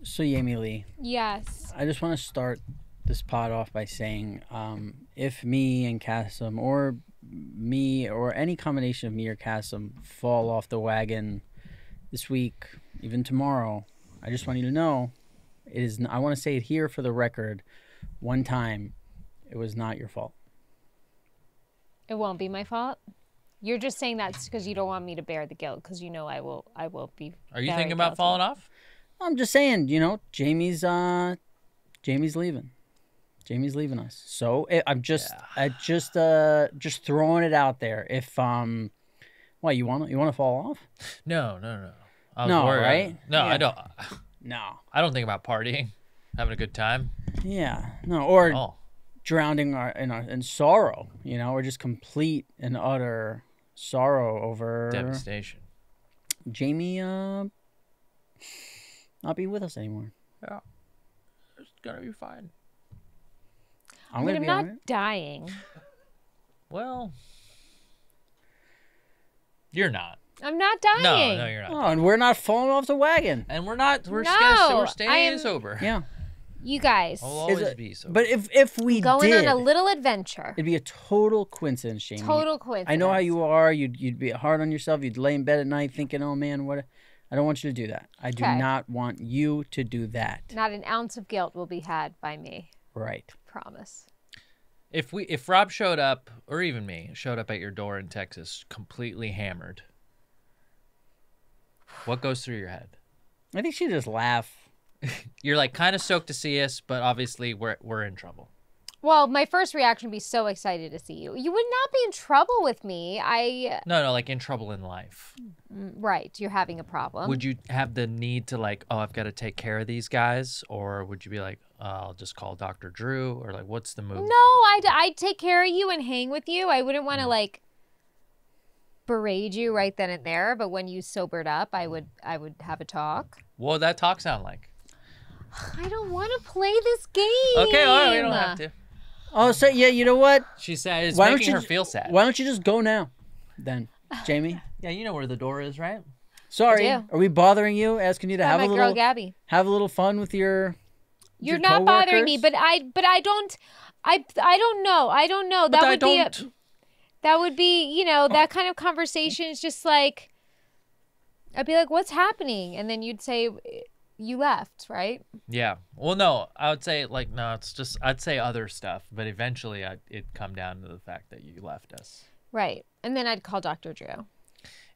So, Jamie-Lynn. Yes. I just want to start this pod off by saying, if me and Cassim, or me, or any combination of me or Cassim fall off the wagon this week, even tomorrow, I just want you to know, it is. I want to say it here for the record, one time, it was not your fault. It won't be my fault. You're just saying that because you don't want me to bear the guilt, because you know I will be. Are you thinking about falling off? I'm just saying, Jamie's leaving. Jamie's leaving us. So I'm just throwing it out there. If what you want to fall off? No. I was No, worried. right? No, Yeah. I don't. No. I don't think about partying, having a good time. Yeah. No. Or drowning in sorrow. Or just complete and utter sorrow over devastation. Jamie not be with us anymore. Yeah. It's gonna be fine. I'm gonna be not on it. dying. Well, you're not. I'm not dying. No, you're not. Oh, and we're not falling off the wagon. And we're not. We're staying sober. Yeah. You guys. I'll always be sober. But if we going did, on a little adventure. it'd be a total coincidence, Jamie. Total coincidence. I know how you are. You'd be hard on yourself. You'd lay in bed at night thinking, "Oh man, what?" I don't want you to do that. I do not want you to do that. Not an ounce of guilt will be had by me. Right. Promise. If Rob showed up, or even me, showed up at your door in Texas completely hammered, what goes through your head? I think she'd just laugh. You're like kind of stoked to see us, but obviously we're in trouble. Well, my first reaction would be so excited to see you. You would not be in trouble with me. No, like in trouble in life. Right, you're having a problem. Would you have the need to like, I've got to take care of these guys? Or would you be like, I'll just call Dr. Drew? Or like, what's the move? No, I'd take care of you and hang with you. I wouldn't want to like berate you right then and there. But when you sobered up, I would have a talk. What would that talk sound like? I don't want to play this game. Okay, all right, we don't have to. Oh, so yeah, you know what? She said it's making her feel sad. Why don't you just go now, then, Jamie? Yeah, you know where the door is, right? Sorry, are we bothering you? Asking you to have a little, girl Gabby. Have a little fun with your. You're not bothering me, but I don't know. I don't know. That would be that kind of conversation is just like, I'd be like, what's happening? And then you'd say, you left, right? Yeah. Well, no, I would say like, no, it's just, I'd say other stuff, but eventually it'd come down to the fact that you left us. Right. And then I'd call Dr. Drew.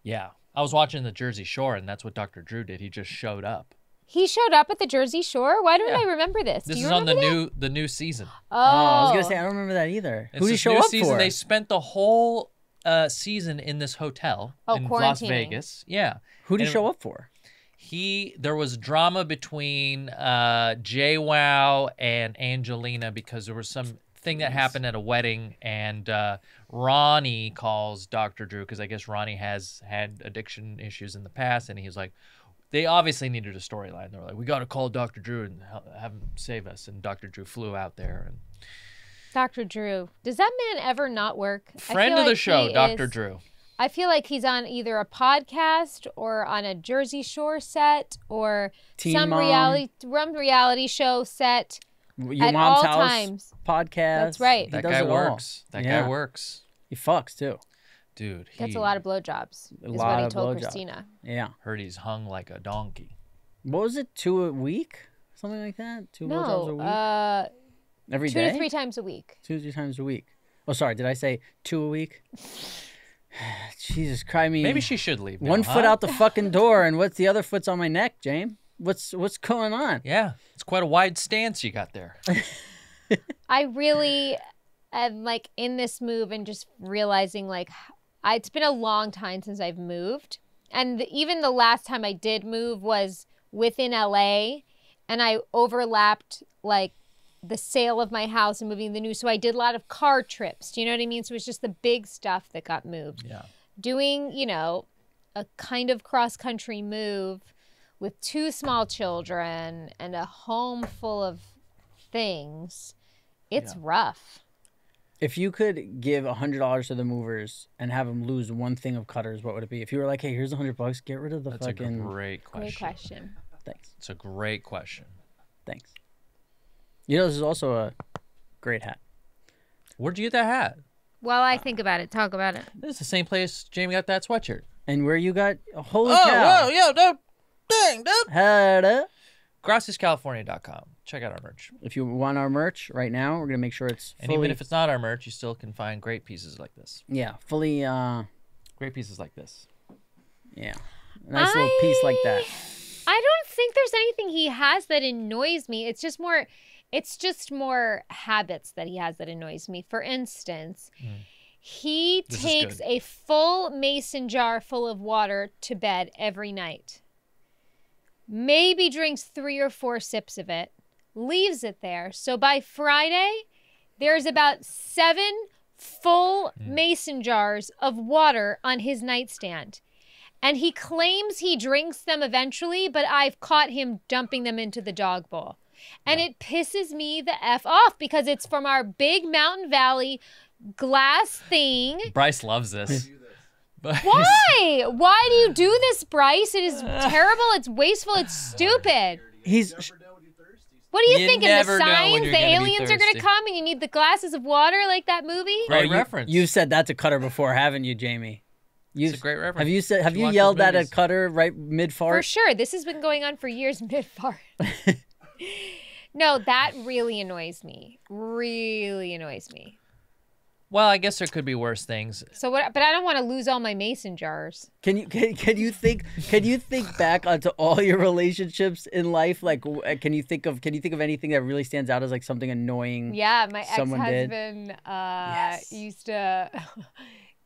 Yeah. I was watching the Jersey Shore, and that's what Dr. Drew did. He just showed up. He showed up at the Jersey Shore? Why don't I remember this? This is on the new season. Oh. I was going to say, I don't remember that either. Who did he show up for? They spent the whole season in this hotel in Las Vegas. Yeah. Who did he show up for? There was drama between JWoww and Angelina because there was some thing that happened at a wedding, and Ronnie calls Dr. Drew because I guess Ronnie has had addiction issues in the past, and he's like, they obviously needed a storyline. They were like, we got to call Dr. Drew and have him save us, and Dr. Drew flew out there. And Dr. Drew. Does that man ever not work? Friend of the show, Dr. Drew. I feel like he's on either a podcast or on a Jersey Shore set or some reality show set at all times. Podcast. That's right. That guy works. That guy works. He fucks too. Dude, gets a lot of blowjobs. Is what he told Christina. Yeah. Heard he's hung like a donkey. What was it? 2 a week? Something like that? 2 blowjobs a week? Every day? 2 to 3 times a week. 2 to 3 times a week. Oh, sorry. Did I say 2 a week? Jesus Christ, maybe she should leave now, one foot out the fucking door, and what's the other foot's on my neck, James? What's going on? Yeah, it's quite a wide stance you got there. I really am like in this move and just realizing like it's been a long time since I've moved, and even the last time I did move was within LA, and I overlapped like the sale of my house and moving the new. So I did a lot of car trips. Do you know what I mean? So it was just the big stuff that got moved. Yeah. Doing, a kind of cross-country move with 2 small children and a home full of things, it's rough. If you could give $100 to the movers and have them lose one thing of Cutters, what would it be? If you were like, hey, here's $100, get rid of the fucking... That's a great question. Great question. Thanks. It's a great question. Thanks. You know, this is also a great hat. Where'd you get that hat? While I think about it, talk about it. This is the same place Jamie got that sweatshirt. And where you got, holy cow. Oh, yo, dude. Dang, dude. Had GraciasCalifornia.com. Check out our merch. If you want our merch right now, we're going to make sure it's fully... And even if it's not our merch, you still can find great pieces like this. Yeah, fully... Great pieces like this. Yeah. A nice little piece like that. I don't think there's anything he has that annoys me. It's just more habits that he has that annoys me. For instance, he takes a full mason jar full of water to bed every night. Maybe drinks 3 or 4 sips of it, leaves it there. So by Friday, there's about 7 full mason jars of water on his nightstand. And he claims he drinks them eventually, but I've caught him dumping them into the dog bowl. And it pisses me the F off because it's from our big Mountain Valley glass thing. Bryce loves this. Why? Why do you do this, Bryce? It is terrible. It's wasteful. It's stupid. What do you think? In the signs, the aliens are going to come and you need the glasses of water like that movie? Great reference. You've said that to Cutter before, haven't you, Jamie? It's a great reference. Have you yelled that at Cutter right mid-fart? For sure. This has been going on for years mid-fart. No, that really annoys me. Really annoys me. Well, I guess there could be worse things. So what? But I don't want to lose all my mason jars. Can you think back onto all your relationships in life? Like, can you think of anything that really stands out as like something annoying? Yeah, my someone ex-husband used to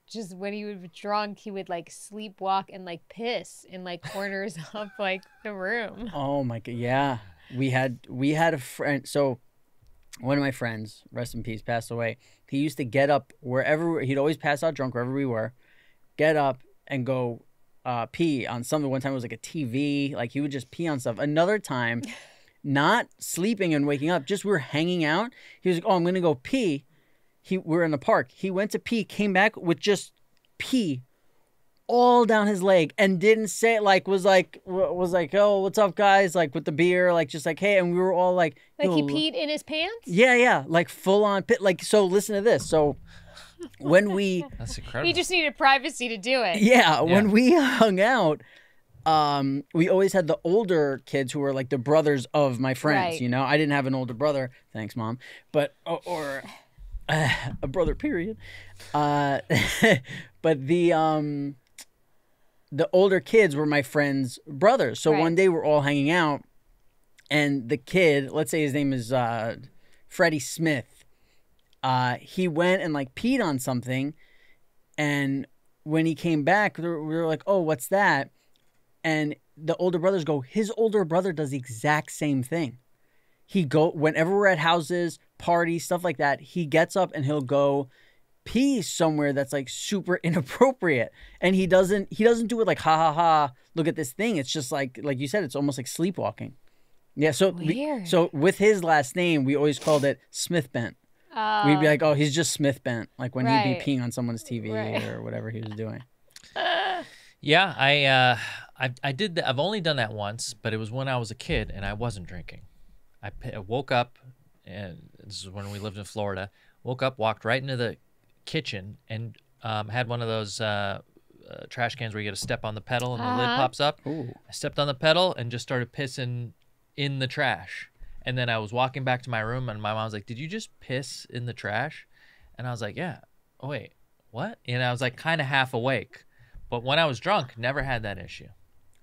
just when he would be drunk, he would like sleepwalk and like piss in like corners of like the room. Oh my God, yeah. We had a friend. So one of my friends, rest in peace, passed away. He used to get up wherever, he'd always pass out drunk wherever we were, get up and go pee on something. One time it was like a TV, like he would just pee on stuff. Another time, not sleeping and waking up, just we were hanging out. He was like, oh, I'm going to go pee. We're in the park. He went to pee, came back with just pee all down his leg and didn't say, like, was like, oh, what's up, guys? Like with the beer, like just like, hey, and we were all like he peed in his pants? Yeah, like full on pit. Like, so listen to this. So when we, that's incredible. He just needed privacy to do it. Yeah, when we hung out, we always had the older kids who were like the brothers of my friends. Right. You know, I didn't have an older brother. Thanks, Mom. But or a brother, period. But the older kids were my friend's brothers. So one day we're all hanging out and the kid, let's say his name is Freddie Smith. He went and like peed on something. And when he came back, we were like, oh, what's that? And the older brothers go, his older brother does the exact same thing. Whenever we're at houses, parties, stuff like that, he gets up and he'll go pee somewhere that's like super inappropriate, and he doesn't do it like ha, look at this thing. It's just like you said, it's almost like sleepwalking. Yeah, so so with his last name, we always called it Smith Bent. We'd be like, oh, he's just Smith Bent, like when he'd be peeing on someone's TV or whatever he was doing. Yeah, I did that. I've only done that once, but it was when I was a kid and I wasn't drinking. I woke up, and this is when we lived in Florida. Woke up, walked right into the kitchen, and had one of those trash cans where you got to step on the pedal and the lid pops up. Ooh. I stepped on the pedal and just started pissing in the trash. And then I was walking back to my room, and my mom was like, did you just piss in the trash? And I was like, yeah. Oh, wait, what? And I was like kind of half awake. But when I was drunk, never had that issue.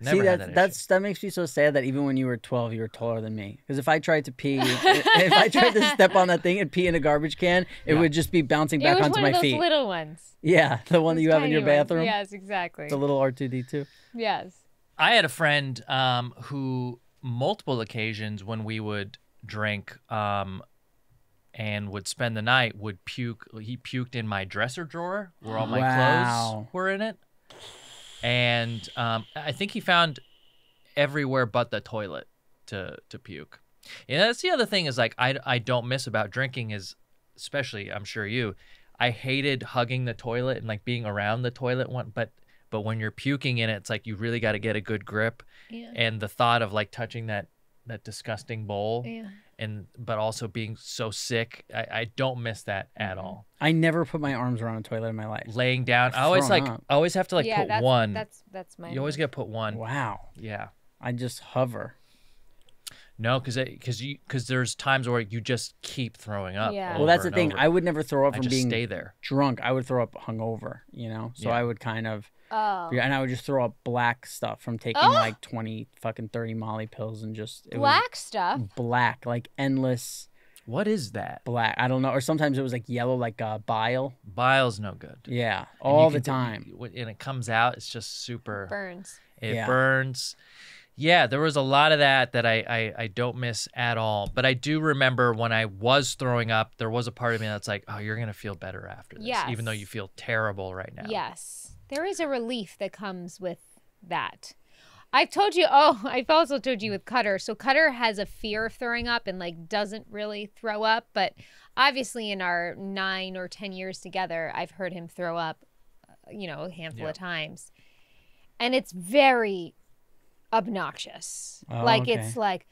That makes me so sad that even when you were 12, you were taller than me. Because if I tried to pee, if I tried to step on that thing and pee in a garbage can, it would just be bouncing back onto my feet. It was one of those little ones. Yeah, the one that you have in your bathroom. Yes, exactly. The little R2-D2. Yes. I had a friend who multiple occasions when we would drink and would spend the night would puke. He puked in my dresser drawer where all my clothes were in it. And I think he found everywhere but the toilet to puke. And that's the other thing is like I don't miss about drinking is, especially I'm sure you, I hated hugging the toilet and like being around the toilet but but when you're puking in it, it's like you really got to get a good grip. Yeah. And the thought of like touching that disgusting bowl, Yeah. but also being so sick, I don't miss that at all. I never put my arms around a toilet in my life. Laying down, I I've always thrown like up. I always have to like Yeah, put one. That's my. You always got to put one. Wow. Yeah. I just hover. No, because there's times where you just keep throwing up. Yeah. Well, that's the over thing. and I over. would never throw up I from just being stay there. drunk. I would throw up hungover, you know? So Yeah. I would kind of, Oh. and I would just throw up black stuff from taking like 20 fucking 30 Molly pills and just, it Black stuff. was black, like endless What is that? black. I don't know. Or sometimes it was like yellow, like bile. Bile's no good. Yeah. And All you the can- time. And it comes out, it's just super. Burns. It Yeah. burns. Yeah, there was a lot of that I don't miss at all. But I do remember when I was throwing up, there was a part of me that's like, oh, you're going to feel better after this, even though Yes. you feel terrible right now. Yes. There is a relief that comes with that. I've told you, I've also told you with Cutter. So Cutter has a fear of throwing up and like doesn't really throw up. But obviously in our 9 or 10 years together, I've heard him throw up, a handful of times. And it's very obnoxious. Oh, Like okay. it's like,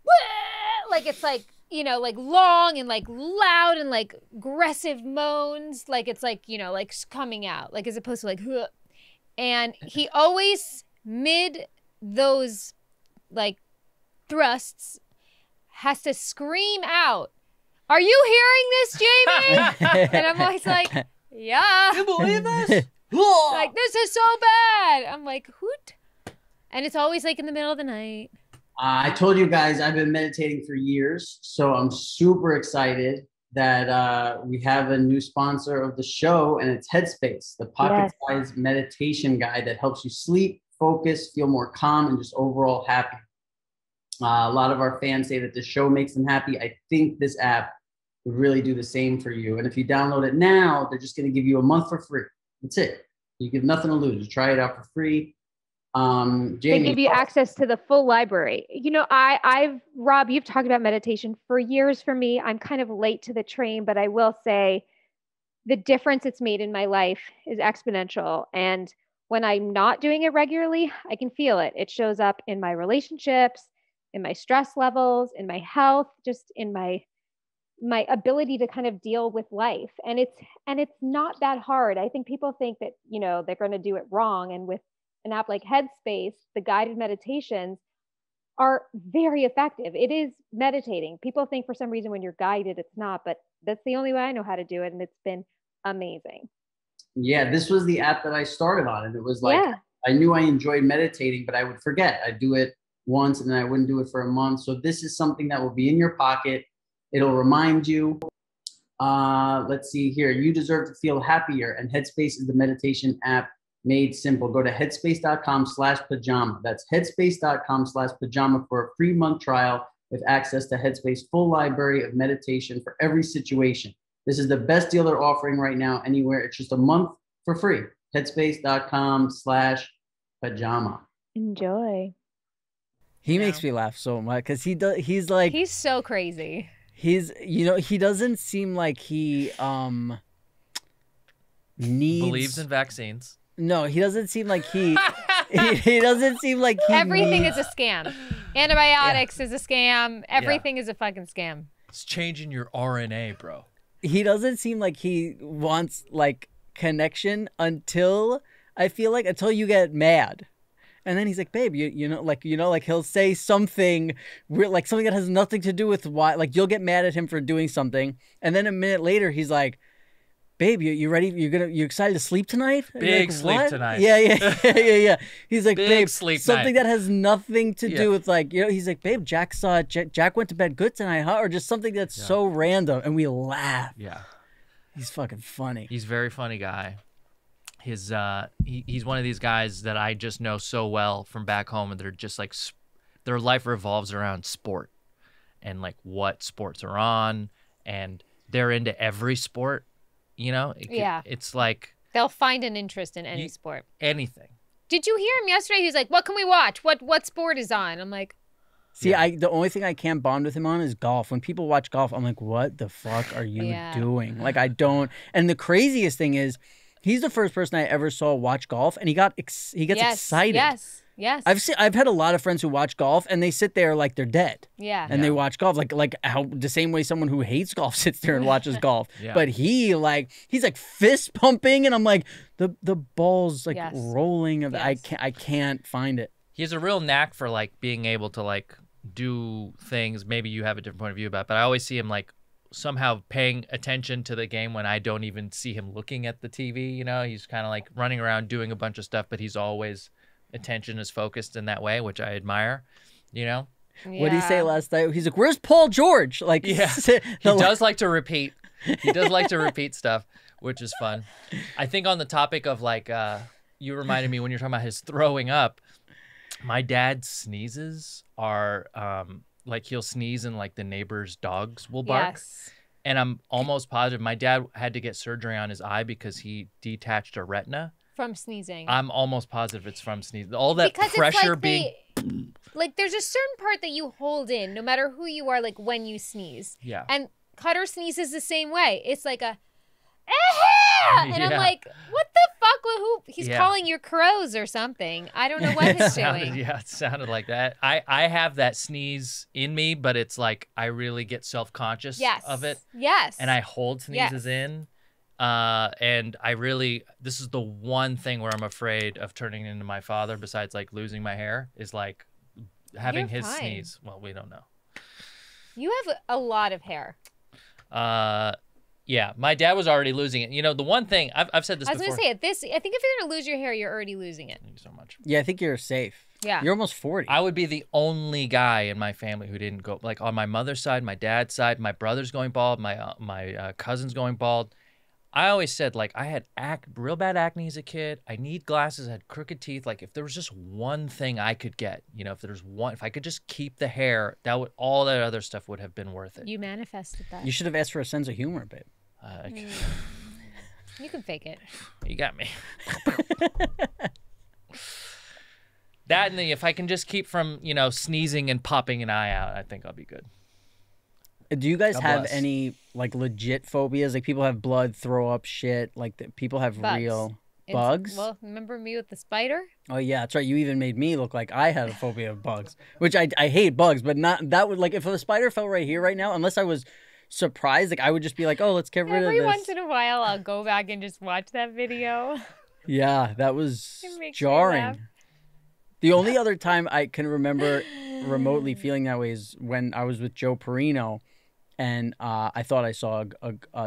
"Wah!" Like it's like, like long and like loud and like aggressive moans. Like it's like, like coming out, like as opposed to like, "Huh." And he always mid those like thrusts has to scream out, "Are you hearing this, Jamie?" And I'm always like, "Yeah." You believe this? Like, this is so bad. I'm like, hoot. And it's always like in the middle of the night. I told you guys I've been meditating for years, so I'm super excited that we have a new sponsor of the show, and it's Headspace, the pocket-sized meditation guide that helps you sleep, focus, feel more calm, and just overall happy. A lot of our fans say that the show makes them happy. I think this app would really do the same for you. And if you download it now, they're just going to give you a month for free. That's it. You have nothing to lose. Just try it out for free. Jamie, They give you access to the full library. Rob, you've talked about meditation for years. For me, I'm kind of late to the train, but I will say the difference it's made in my life is exponential. And when I'm not doing it regularly, I can feel it. It shows up in my relationships, in my stress levels, in my health, just in my ability to kind of deal with life. And it's not that hard. I think people think that, they're going to do it wrong. And with an app like Headspace, the guided meditations are very effective. It is meditating. People think for some reason when you're guided, it's not, but that's the only way I know how to do it. And it's been amazing. Yeah, this was the app that I started on. And it was like, Yeah. I knew I enjoyed meditating, but I would forget. I'd do it once and then I wouldn't do it for a month. So this is something that will be in your pocket. It'll remind you. Let's see here. You deserve to feel happier. And Headspace is the meditation app made simple. Go to headspace.com/pajama. That's headspace.com/pajama for a free month trial with access to Headspace full library of meditation for every situation. This is the best deal they're offering right now anywhere. It's just a month for free. Headspace.com/pajama. Enjoy. He makes me laugh so much because he's like, He's so crazy. he doesn't seem like he needs. Believes in vaccines. No, he doesn't seem like he doesn't seem like he Everything needs, is a scam. Antibiotics is a scam. Everything is a fucking scam. It's changing your RNA, bro. he doesn't seem like he wants like connection until you get mad. And then he's like, babe, like he'll say something like something that has nothing to do with why, like you'll get mad at him for doing something. And then a minute later, he's like, babe, you ready? You excited to sleep tonight? And you're Big like, sleep "What?" tonight. Yeah. He's like, Big babe, sleep something night. that has nothing to do with like, he's like, babe, Jack went to bed good tonight, huh? Or just something that's so random. And we laugh. Yeah. He's fucking funny. He's a very funny guy. He's one of these guys that I just know so well from back home, and they're just like their life revolves around sport and like what sports are on, and they're into every sport. It's like They'll find an interest in any sport. anything. Did you hear him yesterday? He was like, "What can we watch? What sport is on?" I'm like, See, the only thing I can't bond with him on is golf. When people watch golf, I'm like, what the fuck are you doing? Like, I don't. And the craziest thing is, He's the first person I ever saw watch golf, and he gets excited. Yes. I've had a lot of friends who watch golf, and they sit there like they're dead. Yeah. And they watch golf like how the same way someone who hates golf sits there and watches golf. Yeah. But he's like fist pumping, and I'm like the ball's like rolling. I can't find it. He has a real knack for like being able to like do things. Maybe you have a different point of view about it, but I always see him like somehow paying attention to the game when I don't even see him looking at the TV. You know, he's kind of like running around doing a bunch of stuff, but he's always attention is focused in that way, which I admire, you know? What did he say last night? He's like, where's Paul George? Like, he does like to repeat. He does like to repeat stuff, which is fun. I think on the topic of like, you reminded me when you're talking about his throwing up, my dad's sneezes are like he'll sneeze and like the neighbor's dogs will bark. Yes. And I'm almost positive my dad had to get surgery on his eye because he detached a retina. From sneezing. I'm almost positive it's from sneezing. All that because pressure it's like being... like there's a certain part that you hold in no matter who you are, like when you sneeze. Yeah. And Cutter sneezes the same way. It's like a and I'm like, what the fuck? Who? He's calling your crows or something. I don't know what he's doing. Yeah, it sounded like that. I have that sneeze in me, but it's like I really get self-conscious of it. Yes. And I hold sneezes in. And I really, this is the one thing where I'm afraid of turning into my father, besides like losing my hair, is like having his sneeze. Well, we don't know. You have a lot of hair. Yeah, my dad was already losing it. You know, the one thing I've said this before. I was going to say I think if you're going to lose your hair, you're already losing it. Thank you so much. Yeah, I think you're safe. Yeah. You're almost 40. I would be the only guy in my family who didn't go, like on my mother's side, my dad's side, my brother's going bald, my cousin's going bald. I always said, like, I had real bad acne as a kid. I need glasses. I had crooked teeth. Like, if there was just one thing I could get, you know, if I could just keep the hair, all that other stuff would have been worth it. You manifested that. You should have asked for a sense of humor, babe. You can fake it. You got me. That, and then if I can just keep from, you know, sneezing and popping an eye out, I think I'll be good. Do you guys have bless. any like legit phobias? Like people have blood, throw up shit. Like people have Bugs. real bugs. Well, remember me with the spider? Oh yeah, that's right. You even made me look like I had a phobia of bugs, which I hate bugs, but not that would like if a spider fell right here right now, unless I was surprised, like I would just be like, oh, let's get rid of this. Every once in a while, I'll go back and just watch that video. Yeah, that was It makes me jarring. laugh. The only other time I can remember remotely feeling that way is when I was with Joe Perino. And I thought I saw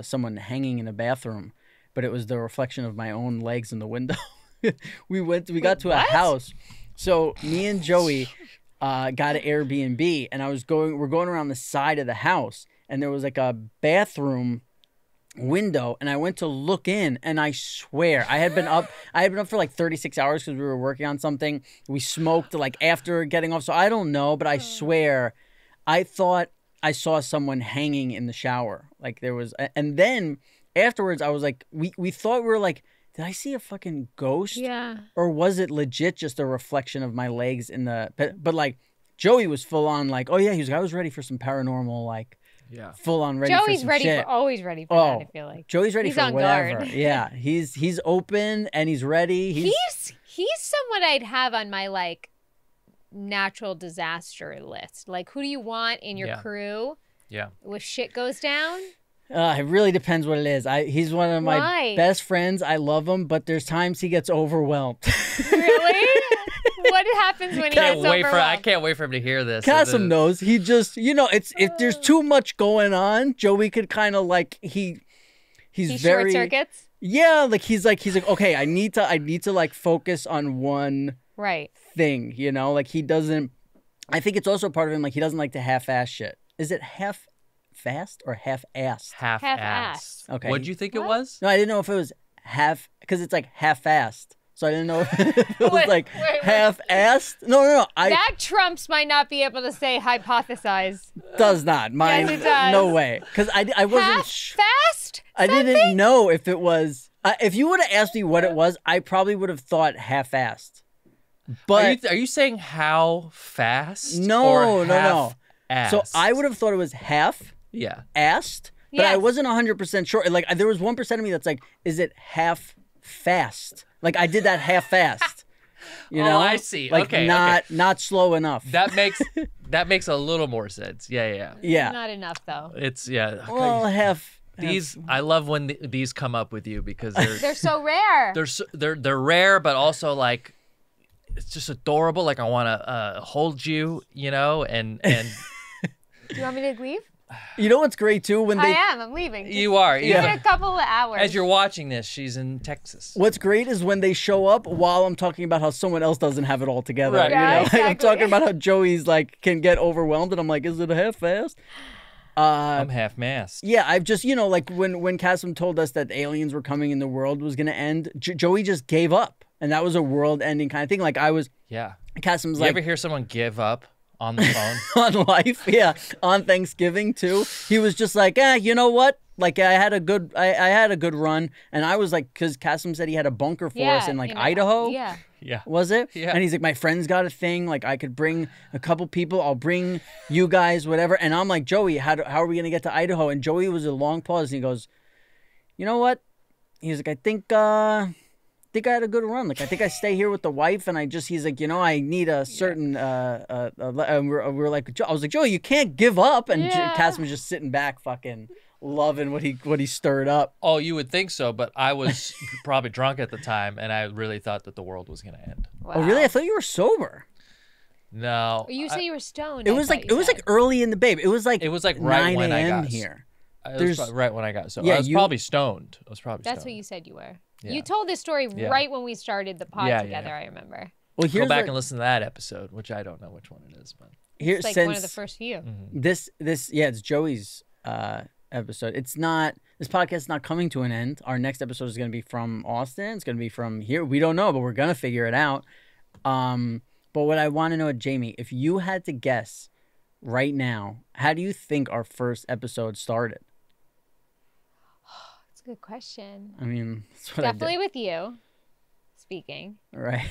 someone hanging in a bathroom, but it was the reflection of my own legs in the window. we got to a house. So me and Joey got an Airbnb, and we're going around the side of the house, and there was like a bathroom window, and I went to look in, and I swear I had been up for like 36 hours because we were working on something. We smoked like after getting off, so I don't know, but I swear I thought I saw someone hanging in the shower. Like there was, and then afterwards I was like, we thought we were like, did I see a fucking ghost? Yeah. Or was it legit just a reflection of my legs in the, but like Joey was full on like, oh yeah, he was like, I was ready for some paranormal, like full on ready Joey's for some ready shit. always ready for that, I feel like. Joey's ready He's for on whatever. guard. Yeah. He's open and he's ready. He's someone I'd have on my like natural disaster list. Like, who do you want in your crew? Yeah. If shit goes down? It really depends what it is. He's one of my best friends. I love him, but there's times he gets overwhelmed. Really? What happens when he gets overwhelmed? I can't wait for him to hear this. Kasim knows. He just, you know, if there's too much going on, Joey could kind of like he's very short circuits. Yeah, like he's like okay, I need to like focus on one thing, you know, like he doesn't. I think it's also part of him like he doesn't like to half-ass shit. Is it half-fast or half-assed? Half-assed. Okay. What'd you think it was? No, I didn't know if it was half because it's like half-assed. So I didn't know if it was like half-assed. No. That Trumps might not be able to say hypothesize. Does not. Mine. Yes, it does. No way. Because I wasn't. Fast? I didn't know if it was. If you would have asked me what it was, I probably would have thought half-assed. But are you saying how fast? No, or no. Assed? So I would have thought it was half-assed, but I wasn't 100% sure. Like there was 1% of me that's like, is it half fast. Like I did that half fast. You know, I see. Like Okay, not slow enough. That makes a little more sense. Yeah. Not enough though. It's Well, these I love when these come up with you because They're so rare. they're rare, but also like it's just adorable. Like I want to hold you, you know, and Do you want me to leave? You know what's great too when they I'm leaving. you are. Give it a couple of hours. As you're watching this, she's in Texas. What's great is when they show up while I'm talking about how someone else doesn't have it all together. Right. You Yeah, know? exactly. I'm talking about how Joey's like can get overwhelmed, and I'm like, is it a half fast? I'm half-mast. Yeah, I've just, you know, like when Cassim told us that aliens were coming and the world was going to end, Joey just gave up. And that was a world-ending kind of thing. Like I was, Yeah. Cassim's You like, ever hear someone give up on the phone? on life, yeah, on Thanksgiving too. He was just like, you know what? Like I had a good run, and I was like, because Cassim said he had a bunker for us in like Idaho. Yeah. Yeah. Was it? Yeah. And he's like, my friend's got a thing. Like, I could bring a couple people. I'll bring you guys, whatever. And I'm like, Joey, how are we going to get to Idaho? And Joey was a long pause. And he goes, you know what? He's like, I think I had a good run. Like, I think I stay here with the wife. And he's like, you know, I need a certain, and we're like, I was like, Joey, you can't give up. And Cassim was just sitting back fucking loving what he stirred up. Oh, you would think so, but I was probably drunk at the time, and I really thought that the world was going to end. Wow. Oh, really? I thought you were sober. No. You say you were stoned. It was like early in the babe. It was like right 9 when I a.m. got here. It was probably right when I got Yeah, I was probably stoned. That's what you said you were. Yeah. You told this story right when we started the pod together, I remember. Well, Go back and listen to that episode, which I don't know which one it is, but here's It's like one of the first few. This it's Joey's episode. It's not, this podcast is not coming to an end. Our next episode is going to be from Austin. It's going to be from here. We don't know, but we're going to figure it out. But what I want to know, Jamie, if you had to guess right now, how do you think our first episode started? That's a good question. I mean, that's what Definitely with you speaking. Right.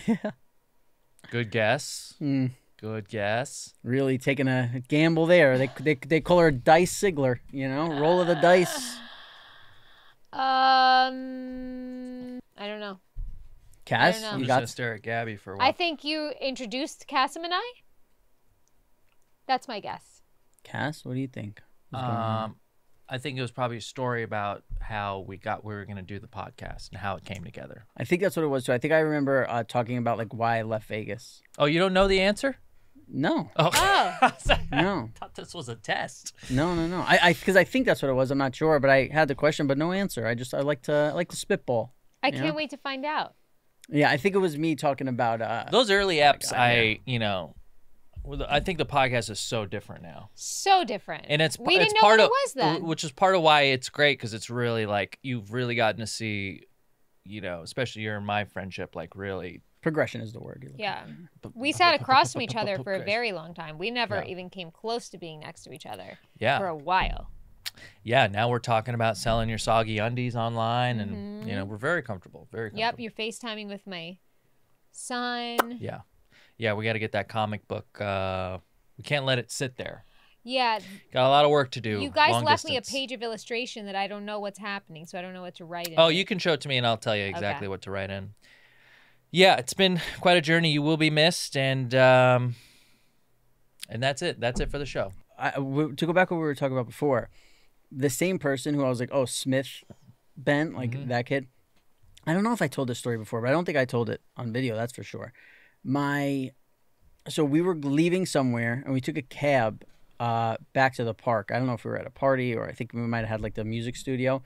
good guess. Good guess. Really taking a gamble there. They call her a dice sigler, you know, roll of the dice. I don't know. Cass, I don't know. I'm you just got gonna stare at Gabby for a while. I think you introduced Cassim and I. That's my guess. Cass, what do you think? What's going on? I think it was probably a story about how we were going to do the podcast and how it came together. I think that's what it was too. I think I remember talking about like why I left Vegas. Oh, you don't know the answer? No. Oh. No. I thought this was a test. No. Because I think that's what it was. I'm not sure, but I had the question, but no answer. I like to spitball. I can't wait to find out. Yeah, I think it was me talking about Those early eps. I think the podcast is so different now. So different. And we didn't know part what of, it was then. which is part of why it's great, because it's really like you've really gotten to see, you know, especially you're in my friendship, like really. Progression is the word. Yeah. We sat across from each other for a very long time. We never even came close to being next to each other for a while. Yeah, now we're talking about selling your soggy undies online, and you know, we're very comfortable. Very comfortable. Yep, you're FaceTiming with my son. Yeah, we got to get that comic book. We can't let it sit there. Yeah. Got a lot of work to do. You guys long left distance. me a page of illustration that I don't know what's happening, so I don't know what to write in. Oh, you can show it to me, and I'll tell you exactly what to write in. Yeah, it's been quite a journey. You will be missed, and that's it. That's it for the show. To go back to what we were talking about before, the same person who I was like, oh, Smith, Ben, like that kid. I don't know if I told this story before, but I don't think I told it on video. That's for sure. So we were leaving somewhere, and we took a cab back to the park. I don't know if we were at a party, or I think we might have had like the music studio,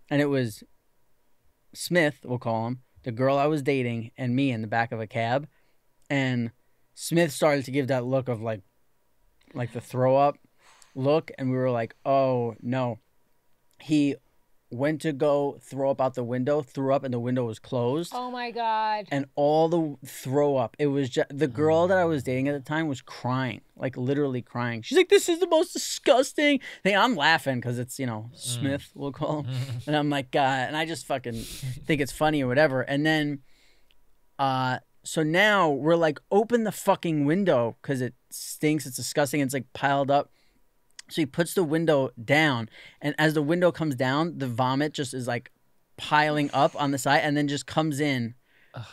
and it was Smith, we'll call him, the girl I was dating, and me in the back of a cab, and Smith started to give that look of like the throw up look, and we were like, oh no. He went to go throw up out the window, threw up, and the window was closed. Oh my God. And all the throw up, it was just, the girl that I was dating at the time was crying, like literally crying. She's like, this is the most disgusting thing. I'm laughing because it's, you know, Smith, we'll call him. And I'm like, and I just fucking think it's funny or whatever. And then, so now we're like, open the fucking window because it stinks. It's disgusting. It's like piled up. So he puts the window down, and as the window comes down, the vomit just is like piling up on the side and then just comes in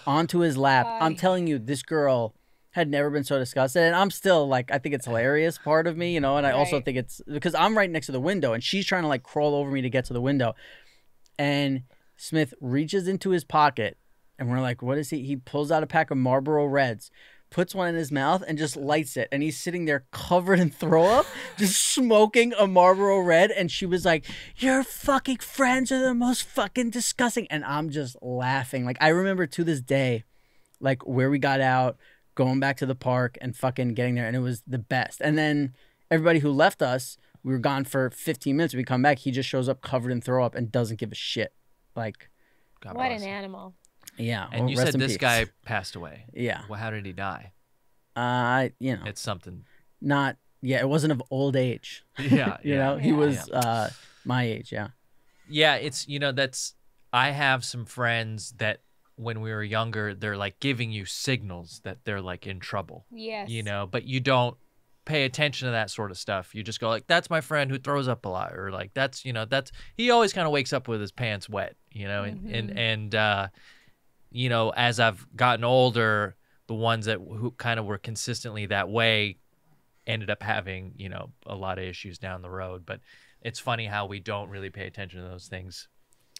onto his lap. Why? I'm telling you, this girl had never been so disgusted. And I'm still like, I think it's hilarious part of me, you know, and I also Right. think it's because I'm right next to the window and she's trying to like crawl over me to get to the window. And Smith reaches into his pocket and we're like, what is he? He pulls out a pack of Marlboro Reds, puts one in his mouth and just lights it. And he's sitting there covered in throw up, just smoking a Marlboro Red. And she was like, your fucking friends are the most fucking disgusting. And I'm just laughing. Like, I remember to this day, like where we got out, going back to the park and fucking getting there. And it was the best. And then everybody who left us, we were gone for 15 minutes. We come back, he just shows up covered in throw up and doesn't give a shit. Like, God What bless an him. animal. yeah. And well, you rest said in this peace. guy passed away. Yeah. Well, how did he die? You know, It's something. not, yeah, it wasn't of old age. Yeah. You know, he Yeah. was my age. Yeah. Yeah, it's, you know, that's, I have some friends that when we were younger, they're like giving you signals that they're like in trouble, Yes. you know, but you don't pay attention to that sort of stuff. You just go like, that's my friend who throws up a lot, or like, that's, you know, that's, he always kind of wakes up with his pants wet, you know, and you know, as I've gotten older, the ones that who kind of were consistently that way ended up having, you know, a lot of issues down the road. But it's funny how we don't really pay attention to those things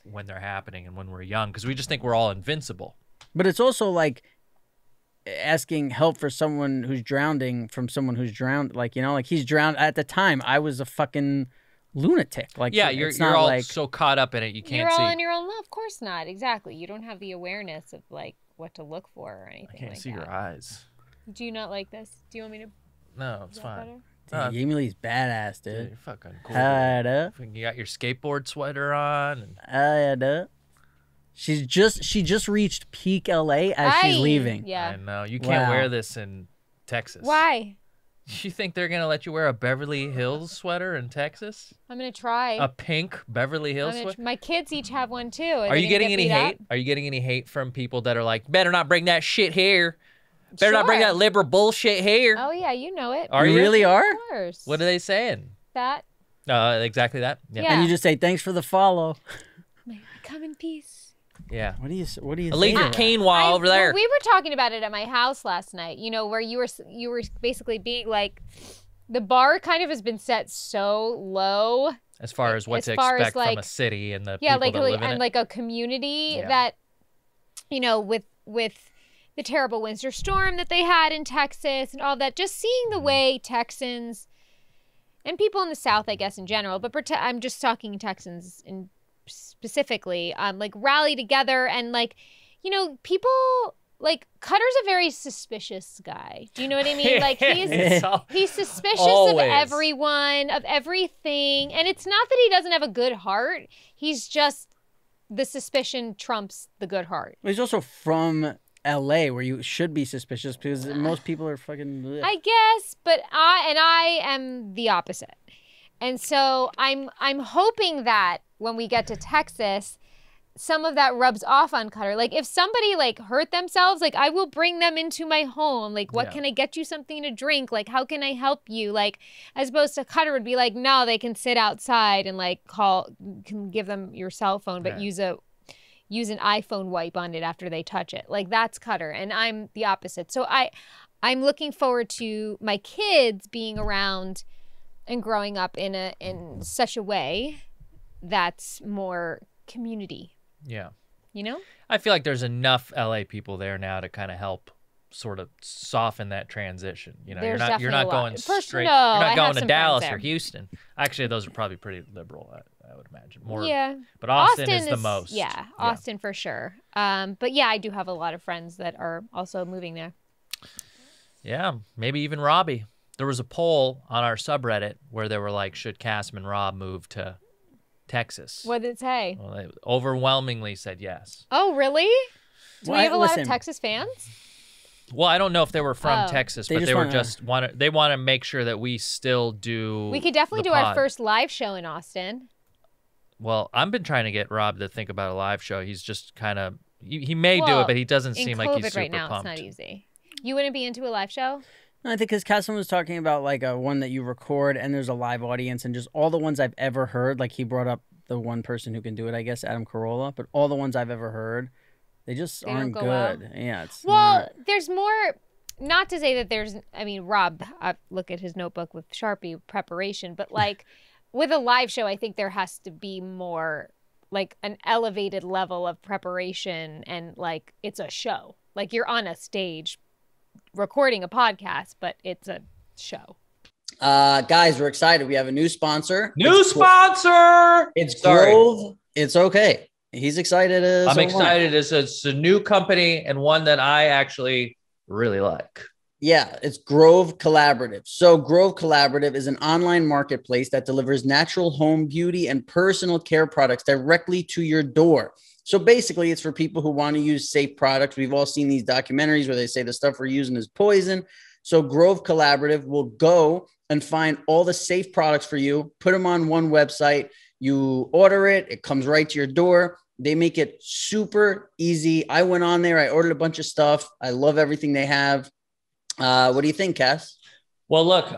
when they're happening and when we're young, because we just think we're all invincible. But it's also like asking help for someone who's drowning from someone who's drowned. Like, you know, like he's drowned. At the time, I was a fucking lunatic. Like, Yeah, it's you're not all like, so caught up in it, you can't You're all see. in your own love. Of course not. Exactly. You don't have the awareness of like what to look for or anything I can't like see that. your eyes. Do you not like this? Do you want me to? No, it's Is that fine. better? Damn, Jamie-Lee's badass, Dude, dude. you're fucking cool. Had up. You got your skateboard sweater on. And Had up. She just reached peak LA as she's leaving. Yeah. I know. You can't Wow. wear this in Texas. Why? You think they're going to let you wear a Beverly Hills sweater in Texas? I'm gonna try. A pink Beverly Hills sweater? My kids each have one too. Are you getting any hate? Are you getting any hate from people that are like, better not bring that shit here? Better not bring Sure. that liberal bullshit here? Oh yeah, you know it. Are You you? really are? Of course. What are they saying? That? Exactly that? Yeah. Yeah. And you just say, thanks for the follow. May I come in peace. Yeah. What do you say? Allegiant to that? quinoa over there. Well, we were talking about it at my house last night. You know, where you were basically being like, the bar kind of has been set so low. As far as what as to far as, expect from like- a city and the Yeah, people like that live in and it. like a community Yeah. that, you know, with the terrible winter storm that they had in Texas and all that, just seeing the way Texans and people in the South, I guess in general, but I'm just talking Texans in specifically, like rally together and like, you know, people like Cutter's a very suspicious guy. Do you know what I mean? Like he's suspicious Always. of everyone, of everything, and it's not that he doesn't have a good heart. He's just the suspicion trumps the good heart. He's also from LA, where you should be suspicious because most people are fucking. Bleh. I guess, but I am the opposite. And so I'm hoping that when we get to Texas, some of that rubs off on Cutter. Like if somebody like hurt themselves, like I will bring them into my home. Like what Yeah. can I get you something to drink? Like how can I help you? Like as opposed to Cutter would be like, no, they can sit outside and like can give them your cell phone, but Yeah. use an iPhone wipe on it after they touch it. Like that's Cutter, and I'm the opposite. So I'm looking forward to my kids being around and growing up in such a way that's more community. Yeah. You know? I feel like there's enough LA people there now to kind of help sort of soften that transition. You know, There's you're definitely not a lot. going First, straight. no, you're I not have going to some Dallas friends or there. Houston. Actually, those are probably pretty liberal. I would imagine more. Yeah. But Austin is the most. Yeah, Austin for sure. But yeah, I do have a lot of friends that are also moving there. Yeah, maybe even Robbie. There was a poll on our subreddit where they were like, should Cassim and Rob move to Texas? What did it say? Well, they overwhelmingly said yes. Oh, really? Do Well, we have a lot listen. of Texas fans? Well, I don't know if they were from Oh. Texas, They but just they were wanna- just they want to make sure that we still do. We could definitely the do our pod. first live show in Austin. Well, I've been trying to get Rob to think about a live show. He's just kind of he may do Well, it, but he doesn't In seem COVID like he's super right now, pumped. it's not easy. You wouldn't be into a live show? No, I think because Cassim was talking about like a one that you record and there's a live audience and just all the ones I've ever heard. Like he brought up the one person who can do it, I guess, Adam Carolla. But all the ones I've ever heard, they just aren't go good. well. Yeah, it's Well, there's more. Not to say that there's. I mean, Rob, I look at his notebook with Sharpie preparation, but like with a live show, I think there has to be more, like an elevated level of preparation, and like it's a show. Like you're on a stage recording a podcast, but it's a show. Guys, we're excited. We have a new sponsor. Sponsor. It's Sorry. Grove. It's okay. He's excited. I'm excited. It's a new company and one that I actually really like. Yeah, it's Grove Collaborative. So Grove Collaborative is an online marketplace that delivers natural home beauty and personal care products directly to your door. So basically, it's for people who want to use safe products. We've all seen these documentaries where they say the stuff we're using is poison. So Grove Collaborative will go and find all the safe products for you, put them on one website. You order it, it comes right to your door. They make it super easy. I went on there, I ordered a bunch of stuff. I love everything they have. What do you think, Cass? Well, look,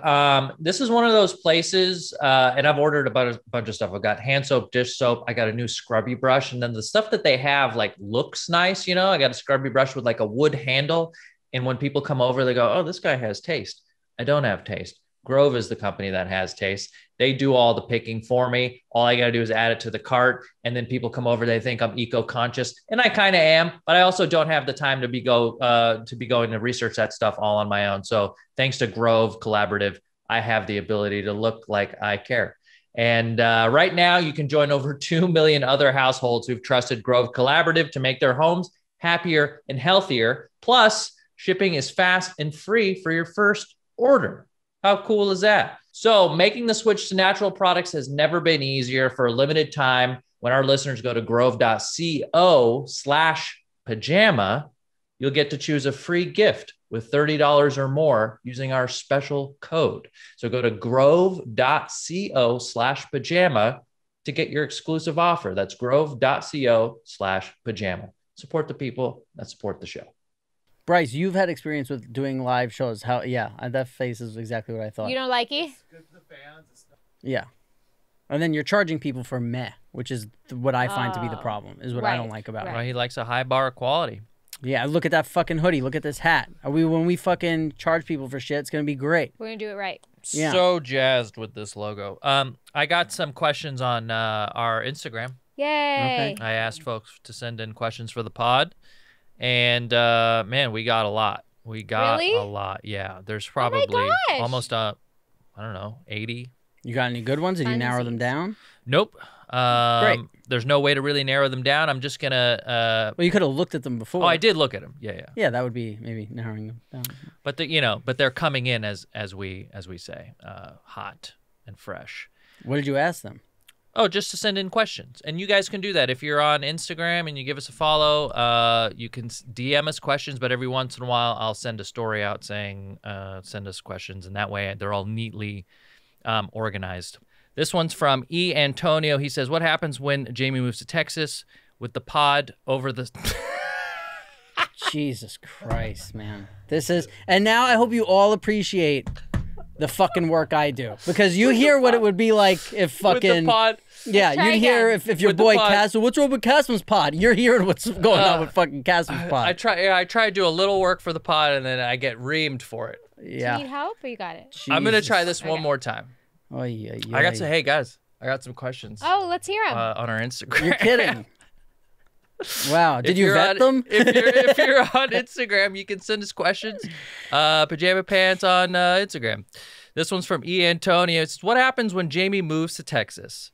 this is one of those places, and I've ordered a bunch of stuff. I've got hand soap, dish soap. I got a new scrubby brush. And then the stuff that they have like looks nice. You know, I got a scrubby brush with like a wood handle. And when people come over, they go, oh, this guy has taste. I don't have taste. Grove is the company that has taste. They do all the picking for me. All I got to do is add it to the cart. And then people come over, they think I'm eco-conscious. And I kind of am, but I also don't have the time to be going to research that stuff all on my own. So thanks to Grove Collaborative, I have the ability to look like I care. And right now you can join over 2 million other households who've trusted Grove Collaborative to make their homes happier and healthier. Plus, shipping is fast and free for your first order. How cool is that? So making the switch to natural products has never been easier. For a limited time, when our listeners go to grove.co/pajama, you'll get to choose a free gift with $30 or more using our special code. So go to grove.co/pajama to get your exclusive offer. That's grove.co/pajama. Support the people that support the show. Bryce, you've had experience with doing live shows. How? Yeah, that face is exactly what I thought. You don't like it? Yeah. And then you're charging people for meh, which is what I find to be the problem, is what I don't like about it. Well, he likes a high bar of quality. Yeah, look at that fucking hoodie. Look at this hat. When we fucking charge people for shit, it's going to be great. We're going to do it right. Yeah. So jazzed with this logo. I got some questions on our Instagram. Yay. Okay. I asked folks to send in questions for the pod. And, man, we got a lot. We got Really? a lot. Yeah, there's probably gosh. almost, I don't know, 80. You got any good ones? Did you narrow them down? Nope. Great. There's no way to really narrow them down. I'm just going to... Well, you could have looked at them before. Oh, I did look at them. Yeah. Yeah, that would be maybe narrowing them down. But, but they're coming in, as we say, hot and fresh. What did you ask them? Oh, just to send in questions. And you guys can do that. If you're on Instagram and you give us a follow, you can DM us questions, but every once in a while I'll send a story out saying, send us questions. And that way they're all neatly organized. This one's from E. Antonio. He says, what happens when Jamie moves to Texas with the pod over the... Jesus Christ, man. And now I hope you all appreciate the fucking work I do, because you hear what it would be like if fucking with the pod. Yeah, you'd hear if your boy Castle, what's wrong with Castle's pod? You're hearing what's going on with fucking Castle's pod. I try to do a little work for the pod and then I get reamed for it. Yeah. Do you need help or you got it? I'm gonna try this one more time. Oh yeah. I got to. Hey guys, I got some questions. Oh, let's hear them. On our Instagram. You're kidding. Wow, did you vet them? If you're on Instagram, you can send us questions. Pajama Pants on Instagram. This one's from E. Antonio. It says, what happens when Jamie moves to Texas?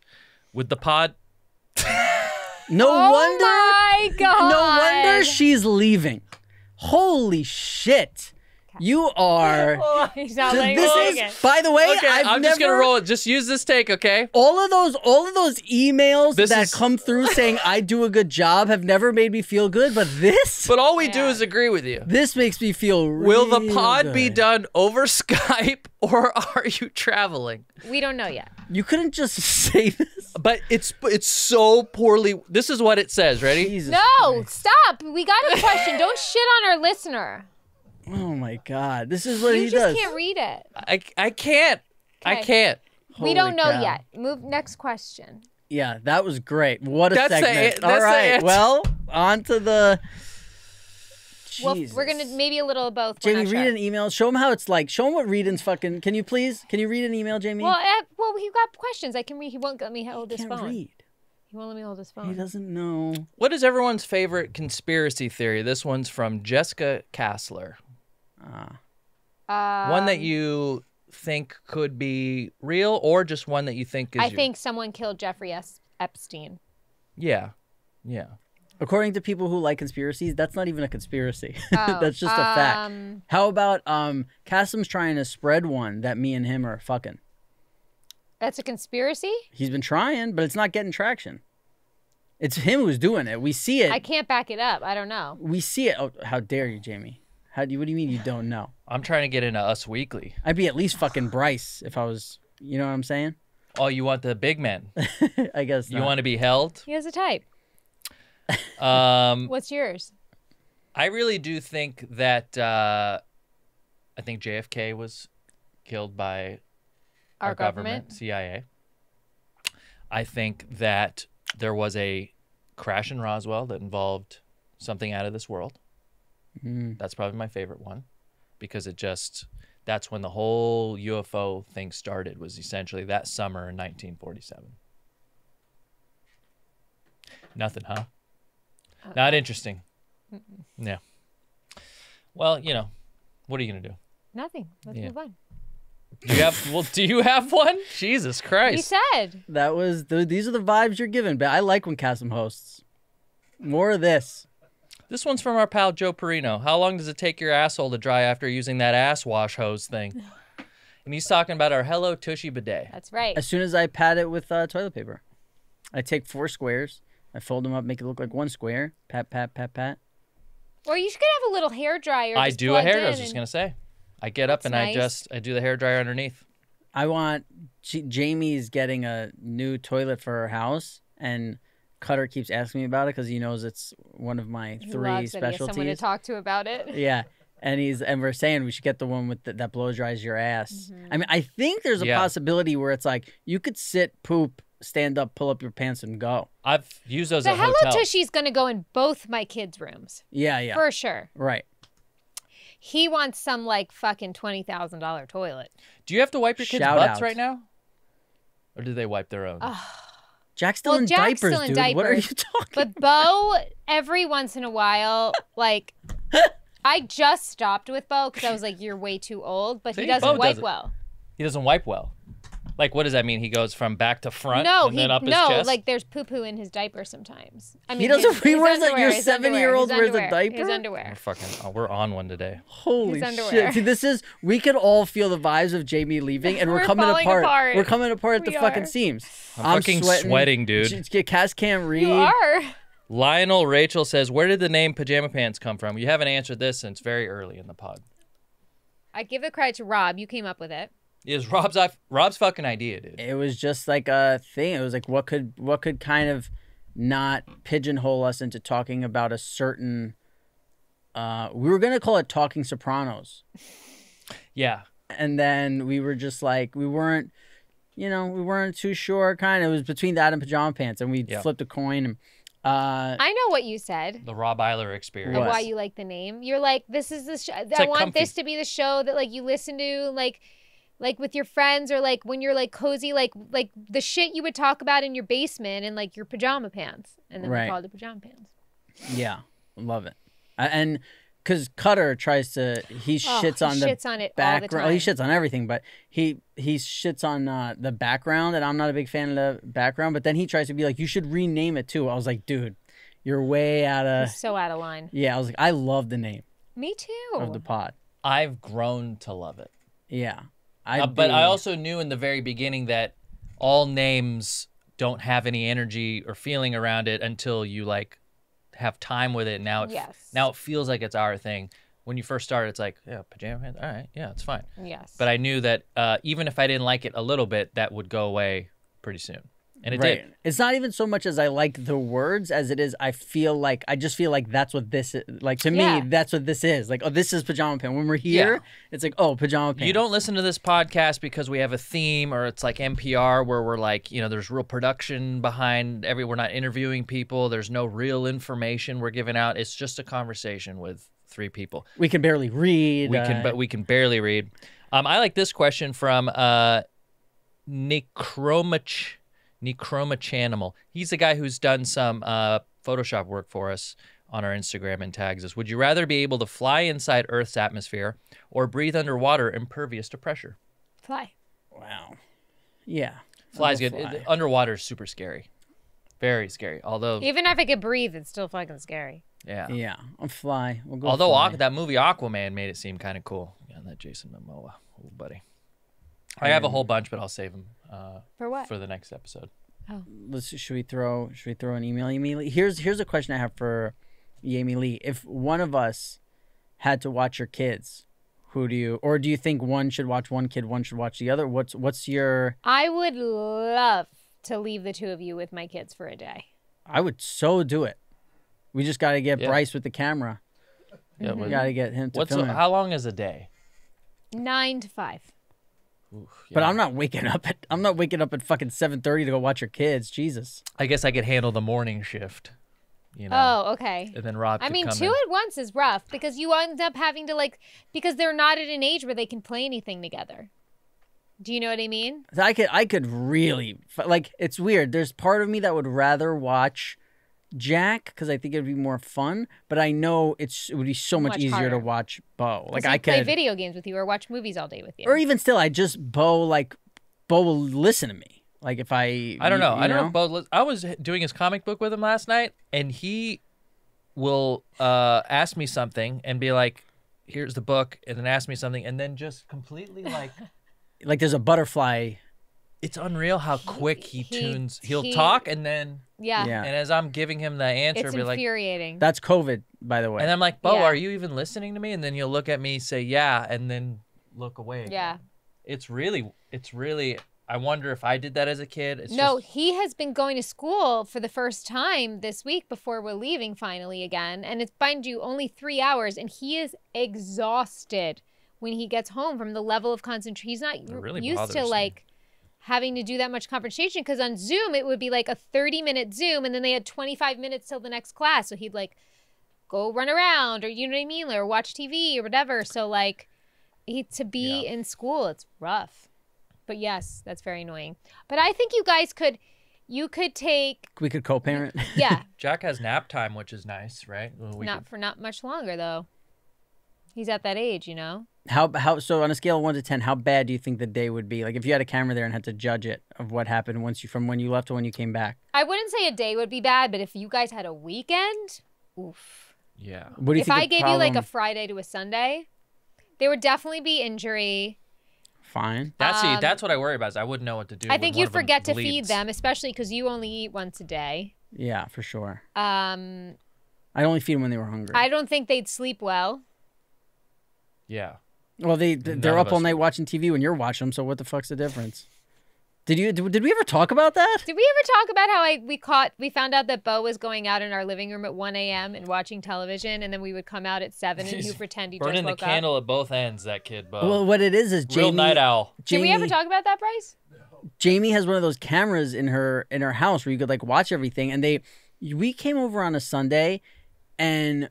With the pod... No wonder. My God. No wonder she's leaving. Holy shit. You are. He's not letting This me is, take it. by the way, I'm just gonna roll it. Just use this take, okay? All of those emails This that is- come through saying I do a good job have never made me feel good, but this. But all we do is agree with you. This makes me feel real Will the pod be good. done over Skype or are you traveling? We don't know yet. You couldn't just say this. But it's so poorly. This is what it says. Ready? Jesus No, Christ. stop. We got a question. Don't shit on our listener. Oh my God. This is what You he just does. can't read it. I can't. I Okay. can't. We don't know Holy cow. yet. Move next question. Yeah, that was great. What a That's segment. the All right, it. well, on to the... Well, Jesus. we're gonna maybe a little of both. We're Jamie, not read sure. an email. Show him how it's like. Show him what reading's fucking... Can you read an email, Jamie? Well, he got questions. I can read. He won't let me hold his Can't phone. read. He won't let me hold his phone. He doesn't know. What is everyone's favorite conspiracy theory? This one's from Jessica Kassler. One that you think could be real, or just one that you think is... I think someone killed Jeffrey Epstein. Yeah. According to people who like conspiracies, that's not even a conspiracy. Oh, That's just a fact. How about Kassem's trying to spread one that me and him are fucking? That's a conspiracy? He's been trying, but it's not getting traction. It's him who's doing it. We see it. I can't back it up. I don't know. We see it. Oh, how dare you, Jamie? What do you mean you don't know? I'm trying to get into Us Weekly. I'd be at least fucking Bryce if I was, you know what I'm saying? Oh, you want the big men? I guess You not. want to be held? He has a type. Um, What's yours? I really do think that I think JFK was killed by Our government? CIA. I think that there was a crash in Roswell that involved something out of this world. That's probably my favorite one because that's when the whole UFO thing started, was essentially that summer in 1947. Nothing, huh? Not interesting. Yeah. Well, what are you going to do? Nothing. Let's move on. Do you have one? Jesus Christ. He said. That was these are the vibes you're giving, but I like when Kassem hosts. More of this. This one's from our pal Joe Perino. How long does it take your asshole to dry after using that ass wash hose thing? And he's talking about our Hello Tushy bidet. That's right. As soon as I pat it with toilet paper, I take 4 squares, I fold them up, make it look like 1 square. Pat, pat, pat, pat. Or you should have a little hair dryer. I just do a plugged hair in dryer. I was just going to say. I get up and nice. I do the hair dryer underneath. I want Jamie's getting a new toilet for her house, and Cutter keeps asking me about it because he knows it's one of my He 3 loves that he has specialties. someone to talk to about it. Yeah. And we're saying we should get the one with that blow dries your ass. I mean, I think there's a possibility where it's like you could sit, poop, stand up, pull up your pants, and go. I've used those The at Hello hotels. Tushy's going to go in both my kids' rooms. Yeah. For sure. Right. He wants some like fucking $20,000 toilet. Do you have to wipe your kids' Shout butts out. right now? Or do they wipe their own? Jack's still in Jack's diapers, still in dude. diapers. What are you talking But Bo, every once in a while, like, I just stopped with Bo because I was like, you're way too old. But See, he Bo doesn't wipe doesn't. well. He doesn't wipe well. Like, what does that mean? He goes from back to front No, and then up his chest? like there's poo-poo in his diaper sometimes. I mean, He doesn't- his he wears that- underwear, your his 7-year-old underwear, wears a diaper? His underwear. We're on one today. Holy His shit. underwear. See, we could all feel the vibes of Jamie leaving, and we're coming falling apart. apart. We're coming apart at We the fucking are. seams. I'm fucking sweating, dude. Cass can't read. You are. Lionel Rachel says, where did the name Pajama Pants come from? You haven't answered this since very early in the pod. I give the credit to Rob. You came up with it. It was Rob's fucking idea, dude. It was just like a thing. It was like what could kind of not pigeonhole us into talking about a certain we were gonna call it Talking Sopranos. Yeah. And then we were just like we weren't too sure kind of. It was between that and Pajama Pants, and we flipped a coin and I know what you said. The Rob Eiler experience. Of why you like the name. You're like, this is the show. I want this to be the show that like you listen to like with your friends, or like when you're like cozy, like the shit you would talk about in your basement and like your pajama pants, and then we called it Pajama Pants. Yeah, love it. And because Cutter tries to, he shits on the background. Well, he shits on everything, but he shits on the background, and I'm not a big fan of the background. But then he tries to be like, you should rename it too. I was like, dude, you're way out of. He's so out of line. Yeah, I was like, I love the name. Me too. Of the pod. I've grown to love it. Yeah. But I also knew in the very beginning that all names don't have any energy or feeling around it until you like have time with it. Now it feels like it's our thing. When you first started, it's like, yeah, Pajama Pants, all right, yeah, it's fine. Yes. But I knew that even if I didn't like it a little bit, that would go away pretty soon. And it Right. did. It's not even so much as I like the words as it is I just feel like that's what this is. Like, to Yeah. me, that's what this is. Like, oh, this is Pajama Pants. When we're here, Yeah. it's like, oh, Pajama Pants. You don't listen to this podcast because we have a theme or it's like NPR where we're like, you know, there's real production behind we're not interviewing people. There's no real information we're giving out. It's just a conversation with three people. We can barely read. But we can barely read. I like this question from Necromachanimal. He's the guy who's done some Photoshop work for us on our Instagram and tags us. Would you rather be able to fly inside Earth's atmosphere or breathe underwater impervious to pressure? Fly. Wow. Yeah. Fly's I'll good. fly. Underwater is super scary. Very scary. Although, Even if I could breathe, it's still fucking scary. yeah. Yeah. I'll fly. We'll go Although fly. that movie Aquaman made it seem kind of cool. Yeah, that Jason Momoa. Oh, buddy. I have a whole bunch, but I'll save them For what? for the next episode. Should we throw an email immediately? Here's a question I have for Jamie-Lynn. If one of us had to watch your kids, do you think one should watch one kid, one should watch the other? What's your? I would love to leave the two of you with my kids for a day. I would so do it. We just got to get Yeah. Bryce with the camera. Yeah, We got to get him to film it. how long is a day? 9 to 5. Oof, But yeah. I'm not waking up at fucking 7:30 to go watch your kids. Jesus. I guess I could handle the morning shift. You know. Oh, okay. And then Rob I could mean, come 2 in. at once is rough because you end up having to because they're not at an age where they can play anything together. Do you know what I mean? I could really it's weird. There's part of me that would rather watch Jack because I think it'd be more fun, but I know it would be so much Much easier harder. to watch Bo. Like 'Cause I he'd play could, video games with you or watch movies all day with you. or even still, Bo will listen to me. Like if I I don't know. you I don't know. If I was doing his comic book with him last night, and he will ask me something and be like, "Here's the book," and then ask me something, and then just completely like there's a butterfly. it's unreal how quick he tunes. He'll he- talk, and then Yeah. Yeah. and as I'm giving him the answer, It's be like, infuriating. That's COVID, by the way. and I'm like, Bo, Yeah. are you even listening to me? And then you'll look at me, say, yeah, and then look away. again. Yeah. It's really. I wonder if I did that as a kid. It's No, just, he has been going to school for the first time this week before we're leaving finally again. And it's, mind you, only 3 hours. And he is exhausted when he gets home from the level of concentration. He's not really used to bothers me. having to do that much concentration because on Zoom, it would be like a 30-minute Zoom and then they had 25 minutes till the next class. So he'd go run around or, you know what I mean? Or watch TV or whatever. So to be in school, it's rough. But yes, that's very annoying. But I think you guys could take, We could co-parent. yeah, Jack has nap time, which is nice, right? Well, we not much longer though. He's at that age, you know. How so on a scale of 1 to 10, how bad do you think the day would be? Like if you had a camera there and had to judge it of what happened from when you left to when you came back. I wouldn't say a day would be bad, but if you guys had a weekend, oof. Yeah. What do you If think I the gave you like a problem- Friday to a Sunday, there would definitely be injury. Fine. That's what I worry about. Is I wouldn't know what to do. I when think one you'd of them forget to feed bleeds. them, especially because you only eat once a day. Yeah, for sure. I I only feed them when they were hungry. don't think they'd sleep well. Yeah. Well, they're None up of all us night would. watching TV when you're watching them. So what the fuck's the difference? Did we ever talk about that? Did we ever talk about how we found out that Bo was going out in our living room at 1 a.m. and watching television, and then we would come out at 7 and he'd pretend he just Burning the woke up? candle at both ends. That kid, Bo. Well, what it is Jamie. Real night owl. Did we ever talk about that, Bryce? Jamie has one of those cameras in her house where you could watch everything. And we came over on a Sunday, and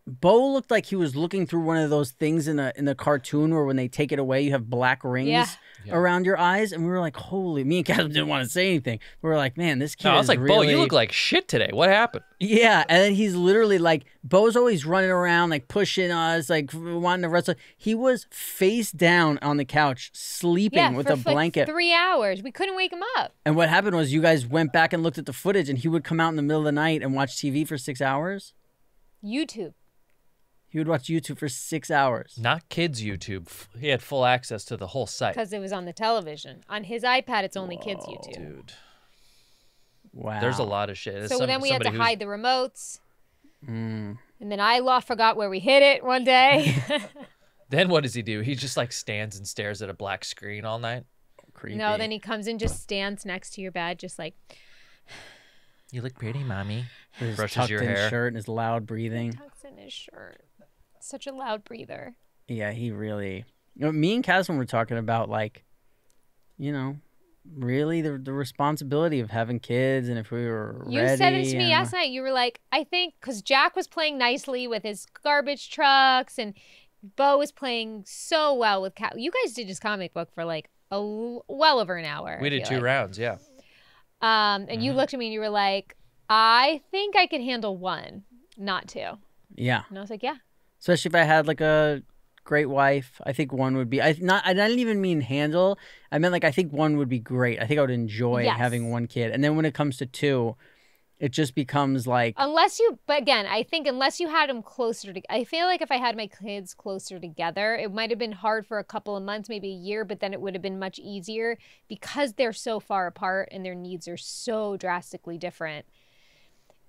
Bo looked like he was looking through one of those things in the cartoon where when they take it away, you have black rings Yeah. around your eyes. And we were like, holy, me and Kat didn't want to say anything. We were like, man, this kid No, I was is like, really... Bo, you look like shit today. What happened? Yeah, and then he's literally Bo's always running around, pushing us, wanting to wrestle. He was face down on the couch, sleeping with for a blanket. 3 hours. We couldn't wake him up. And what happened was you guys went back and looked at the footage, and he would come out in the middle of the night and watch TV for 6 hours. YouTube. He would watch YouTube for 6 hours. Not kids' YouTube. He had full access to the whole site. Because it was on the television. On his iPad, it's only kids' YouTube. Dude, Wow. there's a lot of shit. So then we had to Somebody hide the remotes. Mm. And then I forgot where we hid it one day. Then what does he do? He just stands and stares at a black screen all night. creepy. No, then he comes and just stands next to your bed, just like, You look pretty, mommy. his brushes tucked your in hair. shirt and his loud breathing. tucks in his shirt. Such a loud breather. Yeah, he really. Me and Cassim were talking about like, really the responsibility of having kids, and if we were You ready. said it to me and- last night. You were like, I think, because Jack was playing nicely with his garbage trucks, and Bo was playing so well with Cat. You guys did his comic book for like well over an hour. We I did feel 2 rounds, yeah. And you looked at me and you were like, I think I could handle 1, not 2. Yeah, And I was like, yeah. especially if I had like a great wife. I think 1 would be. I didn't even mean handle. I meant like I think 1 would be great. I think I would enjoy Yes. having 1 kid, and then when it comes to 2, it just becomes like. But again, I think unless you had them closer to, I feel like if I had my kids closer together, it might have been hard for a couple of months, maybe a year, but then it would have been much easier because they're so far apart and their needs are so drastically different.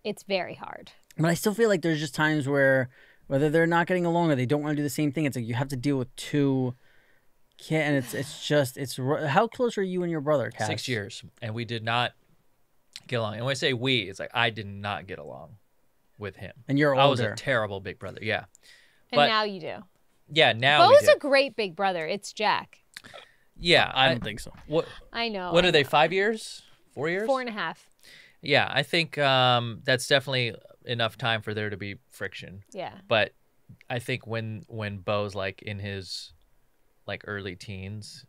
It's very hard. But I still feel like there's just times where whether they're not getting along or they don't want to do the same thing, it's like you have to deal with 2 kids, and it's how close are you and your brother, Cass? 6 years, and we did not get along. And when I say we, it's like I did not get along with him. And you're I was older. a terrible big brother, yeah. And But- now you do. Yeah, now we Bo's do. a great big brother. It's Jack. Yeah, I don't think so. What I know. what I are they? know. 5 years? 4 years? 4.5. Yeah, I think that's definitely enough time for there to be friction. Yeah. But I think when Bo's like in his like early teens,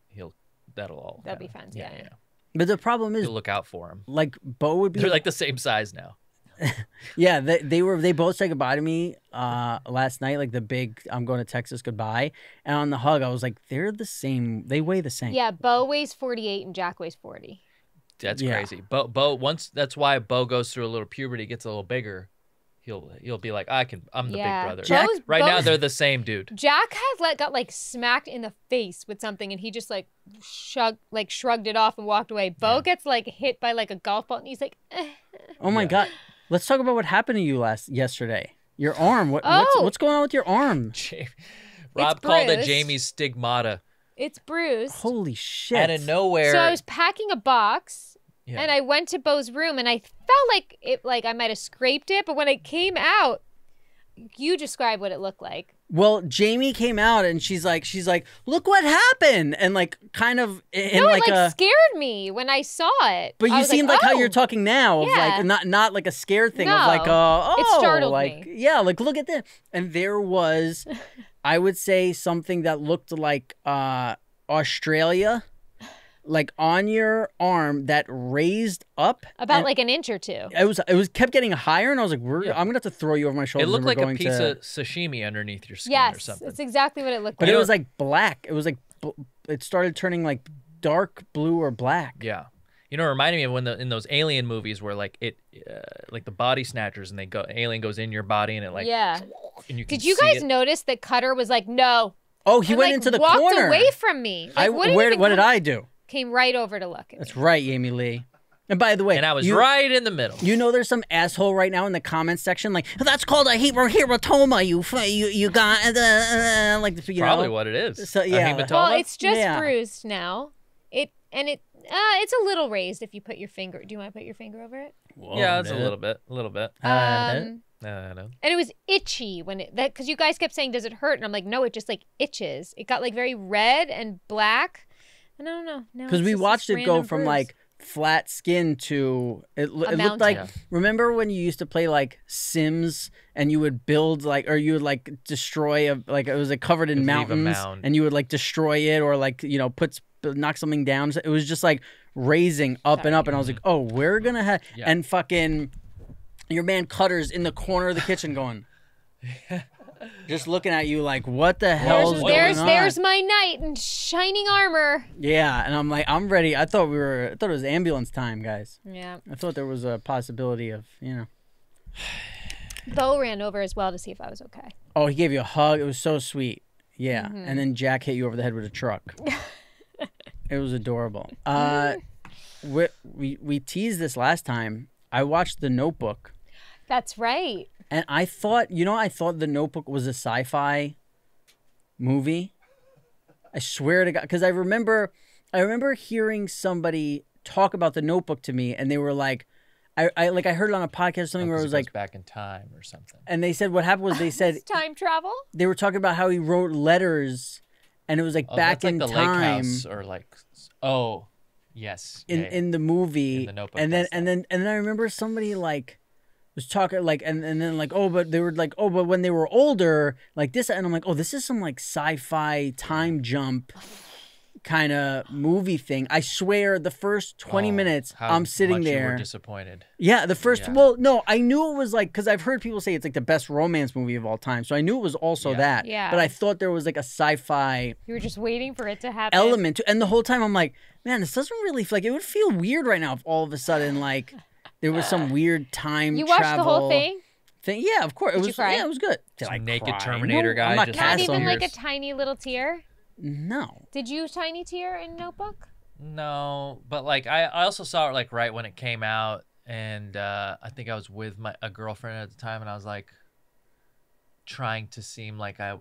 that'll That'll be fun, yeah. But the problem is, You'll look out for him. like, Bo would be. They're like the same size now. Yeah, they both said goodbye to me last night, like the big "I'm going to Texas" goodbye, and on the hug, I was like, they're the same. They weigh the same. Yeah, Bo weighs 48 and Jack weighs 40. That's Yeah. crazy. Bo once that's why Bo goes through a little puberty, gets a little bigger. He'll be like, I'm the Yeah. big brother. Jack- Right now Bo's- they're the same dude. Jack has got like smacked in the face with something and he just like shrugged it off and walked away. Bo gets like hit by like a golf ball and he's like, Oh my Yeah. god, let's talk about what happened to you yesterday. Your arm. Oh. What's going on with your arm? Rob called it bruised. Jamie's stigmata. it's bruised. Holy shit! Out of nowhere. So I was packing a box Yeah. and I went to Bo's room and I felt like I might have scraped it, but when it came out, you describe what it looked like. Well, Jamie came out and she's like, look what happened, and like kind of in No, like it a. scared me when I saw it. But I you was seemed like how "Oh." you're talking now, of Yeah. like not like a scared thing, No. of like It startled like me. yeah, like look at this, and there was, I would say something that looked like Australia, like on your arm that raised up About and like an inch or two. it was kept getting higher, and I was like, Yeah. I'm gonna have to throw you over my shoulder. It looked and we're like a going piece to... of sashimi underneath your skin or Yes, something. it's exactly what it looked But like. it was like black. It was like it started turning like dark blue or black. Yeah. You know, it reminded me of when in those alien movies where like like the body snatchers and alien goes in your body and it like yeah. and you can Did you see guys it. notice that Cutter was like, no? Oh, he and, went like, into the walked corner. away from me. Like, What did I do? Came right over to look at me. That's right, Jamie-Lynn. And by the way, And I was you, right in the middle. You know, there's some asshole right now in the comments section like, that's called a hematoma. You got like you Probably know. what it is. So, yeah. A hematoma? Well, it's just Yeah. bruised now. It's a little raised if you put your finger. Do you want to put your finger over it? Yeah, it's a little bit. A little bit. Uh, Um, No. and it was itchy because you guys kept saying, "Does it hurt?" And I'm like, "No, it just like itches." It got like very red and black. And I don't know. Because we watched it go from like flat skin to it looked mountain. like Yeah. remember when you used to play like Sims and you would build like or you would like destroy like it was like covered in You'd leave a mountains mound. and you would like destroy it or like knock something down. It was just like raising up and up, and I was like, oh, we're gonna have Yeah. and fucking your man Cutter's in the corner of the kitchen going just looking at you like, what the hell is going on? There's my knight in shining armor. Yeah, and I'm like, I'm ready. I thought it was ambulance time, guys. Yeah. I thought there was a possibility of, Bo ran over as well to see if I was okay. Oh, he gave you a hug. It was so sweet. Yeah, Mm-hmm. and then Jack hit you over the head with a truck. It was adorable. We teased this last time. I watched The Notebook, That's right. and I thought The Notebook was a sci-fi movie. I swear to God, because I remember I remember hearing somebody talk about The Notebook to me, and they were like, I heard it on a podcast or something where it was goes like back in time or something. And they said what happened was they said It's time travel. they were talking about how he wrote letters, and it was like back that's in like the time. lake house or like yes. In the movie. In The Notebook, and then that's and then I remember somebody like was talking like and then like but they were like but when they were older like this, and I'm like this is some like sci-fi time jump kind of movie thing. I swear the first 20 minutes I'm sitting much there. You were disappointed. Yeah, the first well, no, I knew it was like because I've heard people say it's like the best romance movie of all time, so I knew it was also that. Yeah. But I thought there was like a sci-fi. You were just waiting for it to happen. Element to, and the whole time I'm like, man, this doesn't really feel like it would feel weird right now if all of a sudden like there was some weird time. You watched the whole thing. Yeah, of course. Did you cry? Yeah, it was good. Did Some I naked cry? Terminator guy I'm not just Not Castle. even like a tiny little tear. No. Did you tiny tear in Notebook? No, but like I also saw it like right when it came out, and I think I was with a girlfriend at the time, and I was like trying to seem like I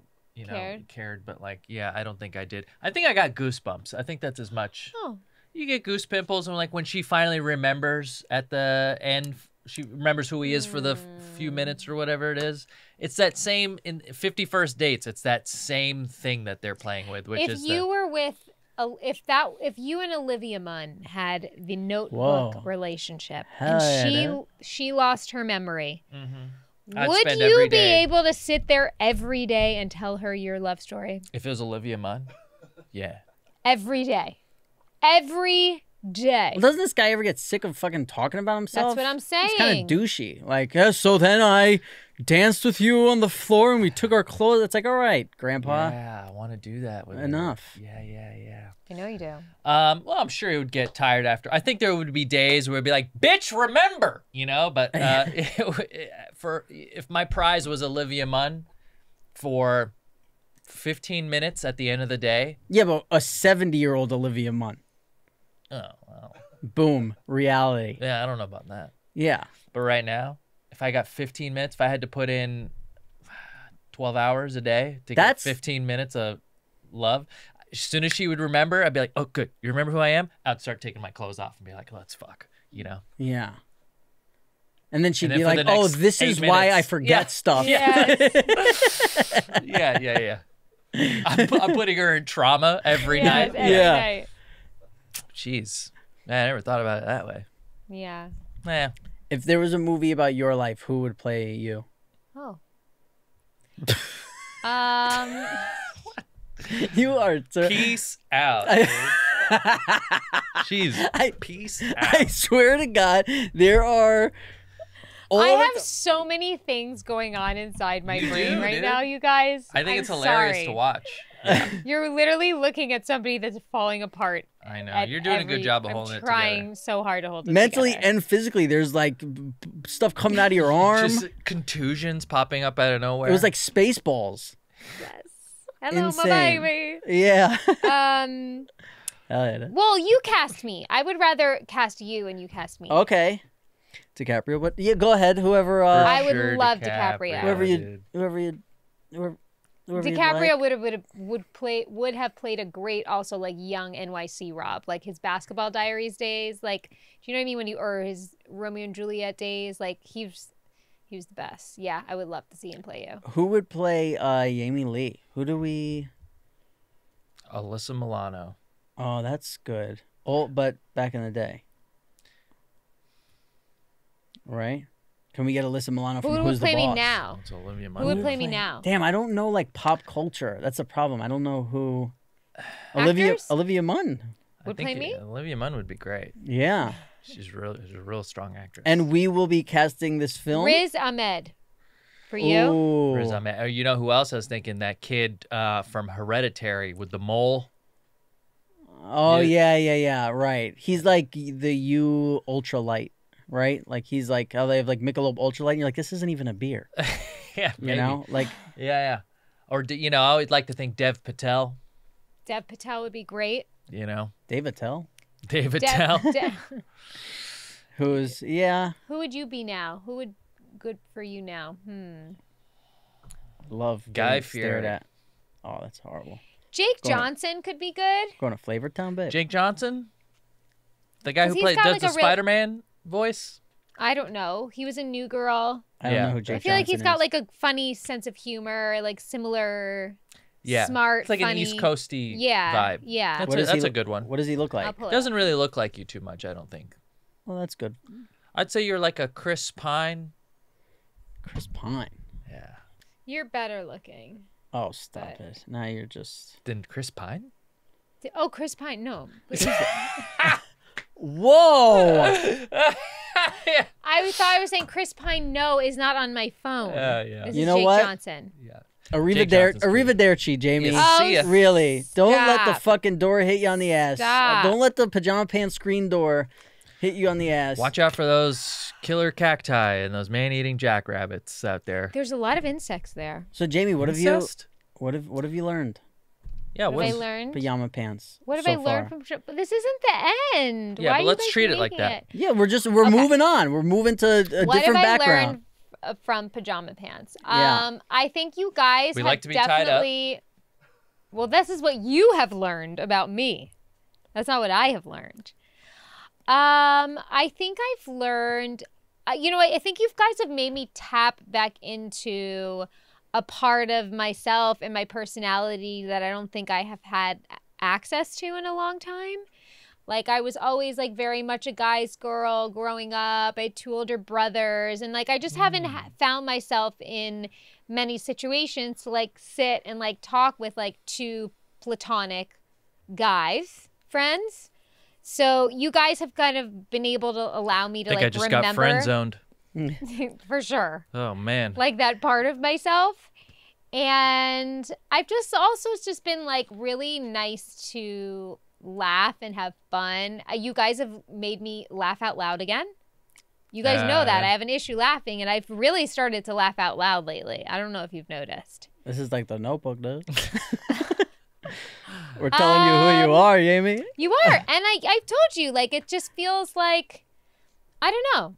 cared, but like I don't think I did. I think I got goosebumps. I think that's as much. Oh. You get goose pimples, and like when she finally remembers at the end, she remembers who he is for the few minutes or whatever it is. It's that same in 50 First Dates. It's that same thing that they're playing with, which is if you and Olivia Munn had the Notebook relationship Hell and she lost her memory, I'd would spend you every be day- able to sit there every day and tell her your love story? If it was Olivia Munn, yeah. Every day. Every day. Well, doesn't this guy ever get sick of fucking talking about himself? That's what I'm saying. It's kind of douchey. Like, so then I danced with you on the floor and we took our clothes. It's like, all right, Grandpa. Yeah, I want to do that with her. Enough. Yeah. I know you do. Well, I'm sure he would get tired after. I think there would be days where it'd be like, "Bitch, remember," But if my prize was Olivia Munn for 15 minutes at the end of the day. Yeah, but a 70-year-old Olivia Munn. Oh, well. Boom. Reality. Yeah, I don't know about that. Yeah. But right now, if I got 15 minutes, if I had to put in 12 hours a day to get 15 minutes of love, as soon as she would remember, I'd be like, "Oh, good. You remember who I am?" I'd start taking my clothes off and be like, "Let's fuck," Yeah. And then she'd And then be for like, the next "Oh, this 8 is why I minutes- forget stuff." Yes. Yeah. I'm putting her in trauma every night. Every night. Jeez. Man, I never thought about it that way. Yeah. If there was a movie about your life, who would play you? Oh. You are. Peace out. Dude. Jeez. Peace out. I swear to God, there are. I have so many things going on inside my brain right now, you guys. I think I'm it's hilarious sorry. to watch. You're literally looking at somebody that's falling apart. I know. You're doing a good job of holding it together. I'm trying so hard to hold it mentally together. and physically. There's like stuff coming out of your arm. Just contusions popping up out of nowhere. It was like Spaceballs. Yes. Hello, Insane. my baby. Yeah. Hell yeah. Well, you cast me. I would rather cast you and you cast me. Okay. DiCaprio, but yeah, go ahead. Whoever. I would love DiCaprio. Whoever you DiCaprio like. would have played a great also like young NYC Rob, like his Basketball Diaries days, like do you know what I mean or his Romeo and Juliet days, like he was the best. Yeah, I would love to see him play you. Who would play Jamie-Lynn? Who do we? Alyssa Milano. Oh, that's good. Oh, but back in the day, right? Can we get Alyssa Milano from Who Who's would the play me Boss? now? It's Olivia Munn. Who would play me now? Damn, I don't know like pop culture. That's a problem. I don't know who. Actors? Olivia Munn. Would play me? Olivia Munn would be great. Yeah. She's a real strong actress. And we will be casting this film. Riz Ahmed. For you? Ooh. Riz Ahmed. Oh, you know who else I was thinking? That kid from Hereditary with the mole. Oh yeah. Right. He's like the U ultralight, right? Like he's like how they have like Michelob Ultralight. And you're like, this isn't even a beer. Yeah, You know, like yeah. Or I would like to think Dev Patel. Dev Patel would be great. Dave Attell, Dave Patel. who's Who would you be now? Who would good for you now? love Guy getting stared Fieri. at. Oh, that's horrible. Jake Johnson could be good. Going to Flavor Town, babe. Jake Johnson, the guy 'Cause who he's got, does like, the a real- Spider-Man voice. I don't know. He was in New Girl. I don't Yeah. know who I Jake feel like he's Johnson got is. like a funny sense of humor, like similar, Yeah, smart, it's like funny. an East Coasty Yeah, vibe. yeah. That's, What does he that's a look- good one. What does he look I'll like? pull it Doesn't up. really look like you too much, I don't think. Well, that's good. I'd say you're like a Chris Pine. Chris Pine. Yeah. You're better looking. Oh, stop But- it. Now you're just... Then Chris Pine? Oh, Chris Pine. No. Whoa! I thought I was saying Chris Pine. No, is not on my phone. Yeah. This You is know Jake what? Johnson. Yeah. Arrivederci, Johnson's cool. Jamie. Yeah, see ya. Really. Don't let the Stop. fucking door hit you on the ass. Stop. Don't let the pajama pants screen door hit you on the ass. Watch out for those killer cacti and those man-eating jackrabbits out there. There's a lot of insects there. So, Jamie, what have Incest? you learned? Yeah, What have I what's... learned? Pajama pants. What have so I learned far. from? But this isn't the end. Yeah, Why but are you let's guys treat it like making that. it? Yeah, we're moving on. We're moving to a What different have I background. learned from pajama pants? Yeah. I think you guys We have like to be tied up. definitely. Well, this is what you have learned about me. That's not what I have learned. I think I've learned. You know, I think you guys have made me tap back into a part of myself and my personality that I don't think I have had access to in a long time. Like, I was always like very much a guy's girl growing up. I had 2 older brothers, and like I just haven't found myself in many situations to like sit and like talk with like 2 platonic guys, friends. So you guys have kind of been able to allow me to I think like I just remember got friend zoned. for sure, Oh, man. like that part of myself. And I've just also, it's just been like really nice to laugh and have fun. You guys have made me laugh out loud again. You guys know that. Yeah. I have an issue laughing, and I've really started to laugh out loud lately. I don't know if you've noticed. This is like the Notebook, dude. We're telling you who you are, Jamie. You are. And I've told you, like, it just feels like, I don't know.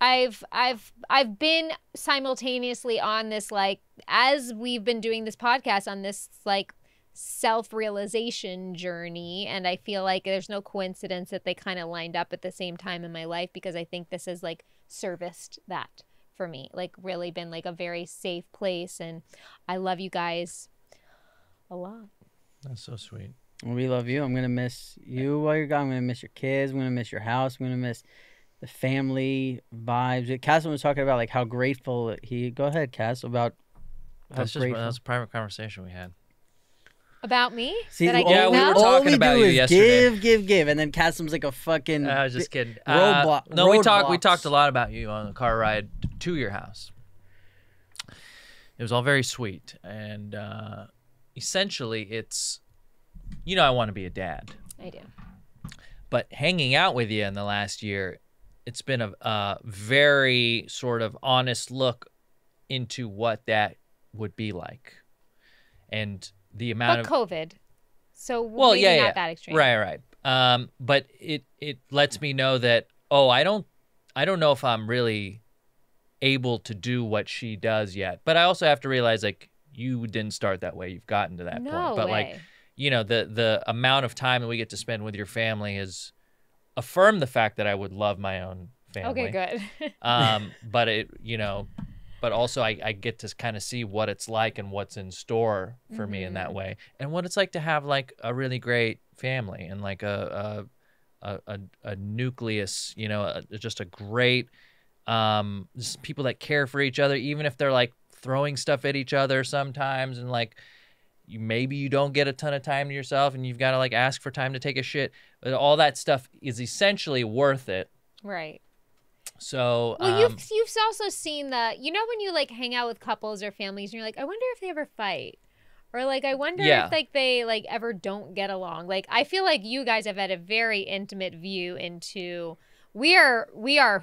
I've been simultaneously on this, like, as we've been doing this podcast, on this like self-realization journey, and I feel like there's no coincidence that they kind of lined up at the same time in my life, because I think this has like serviced that for me, like really been like a very safe place. And I love you guys a lot. That's so sweet. We love you. I'm gonna miss you while you're gone. I'm gonna miss your kids. I'm gonna miss your house. I'm gonna miss the family vibes. Cass was talking about like how grateful he. Go ahead, Cass. About how That's just grateful. that's a private conversation we had. About me? See, That I all, Yeah, we know? were all talking we about do you is yesterday. give, and then Cassim's like a fucking. I was just kidding. Roadblock. No, we roadblocks. talked a lot about you on the car ride to your house. It was all very sweet, and essentially, it's, you know, I want to be a dad, I do. but hanging out with you in the last year, it's been a very sort of honest look into what that would be like, and the amount But COVID. So well, maybe yeah, not yeah, that extreme. right. But it lets me know that, oh, I don't know if I'm really able to do what she does yet. But I also have to realize, like, you didn't start that way. You've gotten to that No point. But way. like, you know, the amount of time that we get to spend with your family has affirmed the fact that I would love my own family. Okay, good. But it, you know, but also I get to kind of see what it's like and what's in store for me in that way, and what it's like to have like a really great family and like a nucleus, you know, just a great just people that care for each other, even if they're like throwing stuff at each other sometimes, and like maybe you don't get a ton of time to yourself and you've got to like ask for time to take a shit, but all that stuff is essentially worth it. Right. So Well, you've also seen the, you know, when you like hang out with couples or families and you're like, I wonder if they ever fight, or like I wonder Yeah. if like they like ever don't get along. Like I feel like you guys have had a very intimate view into we are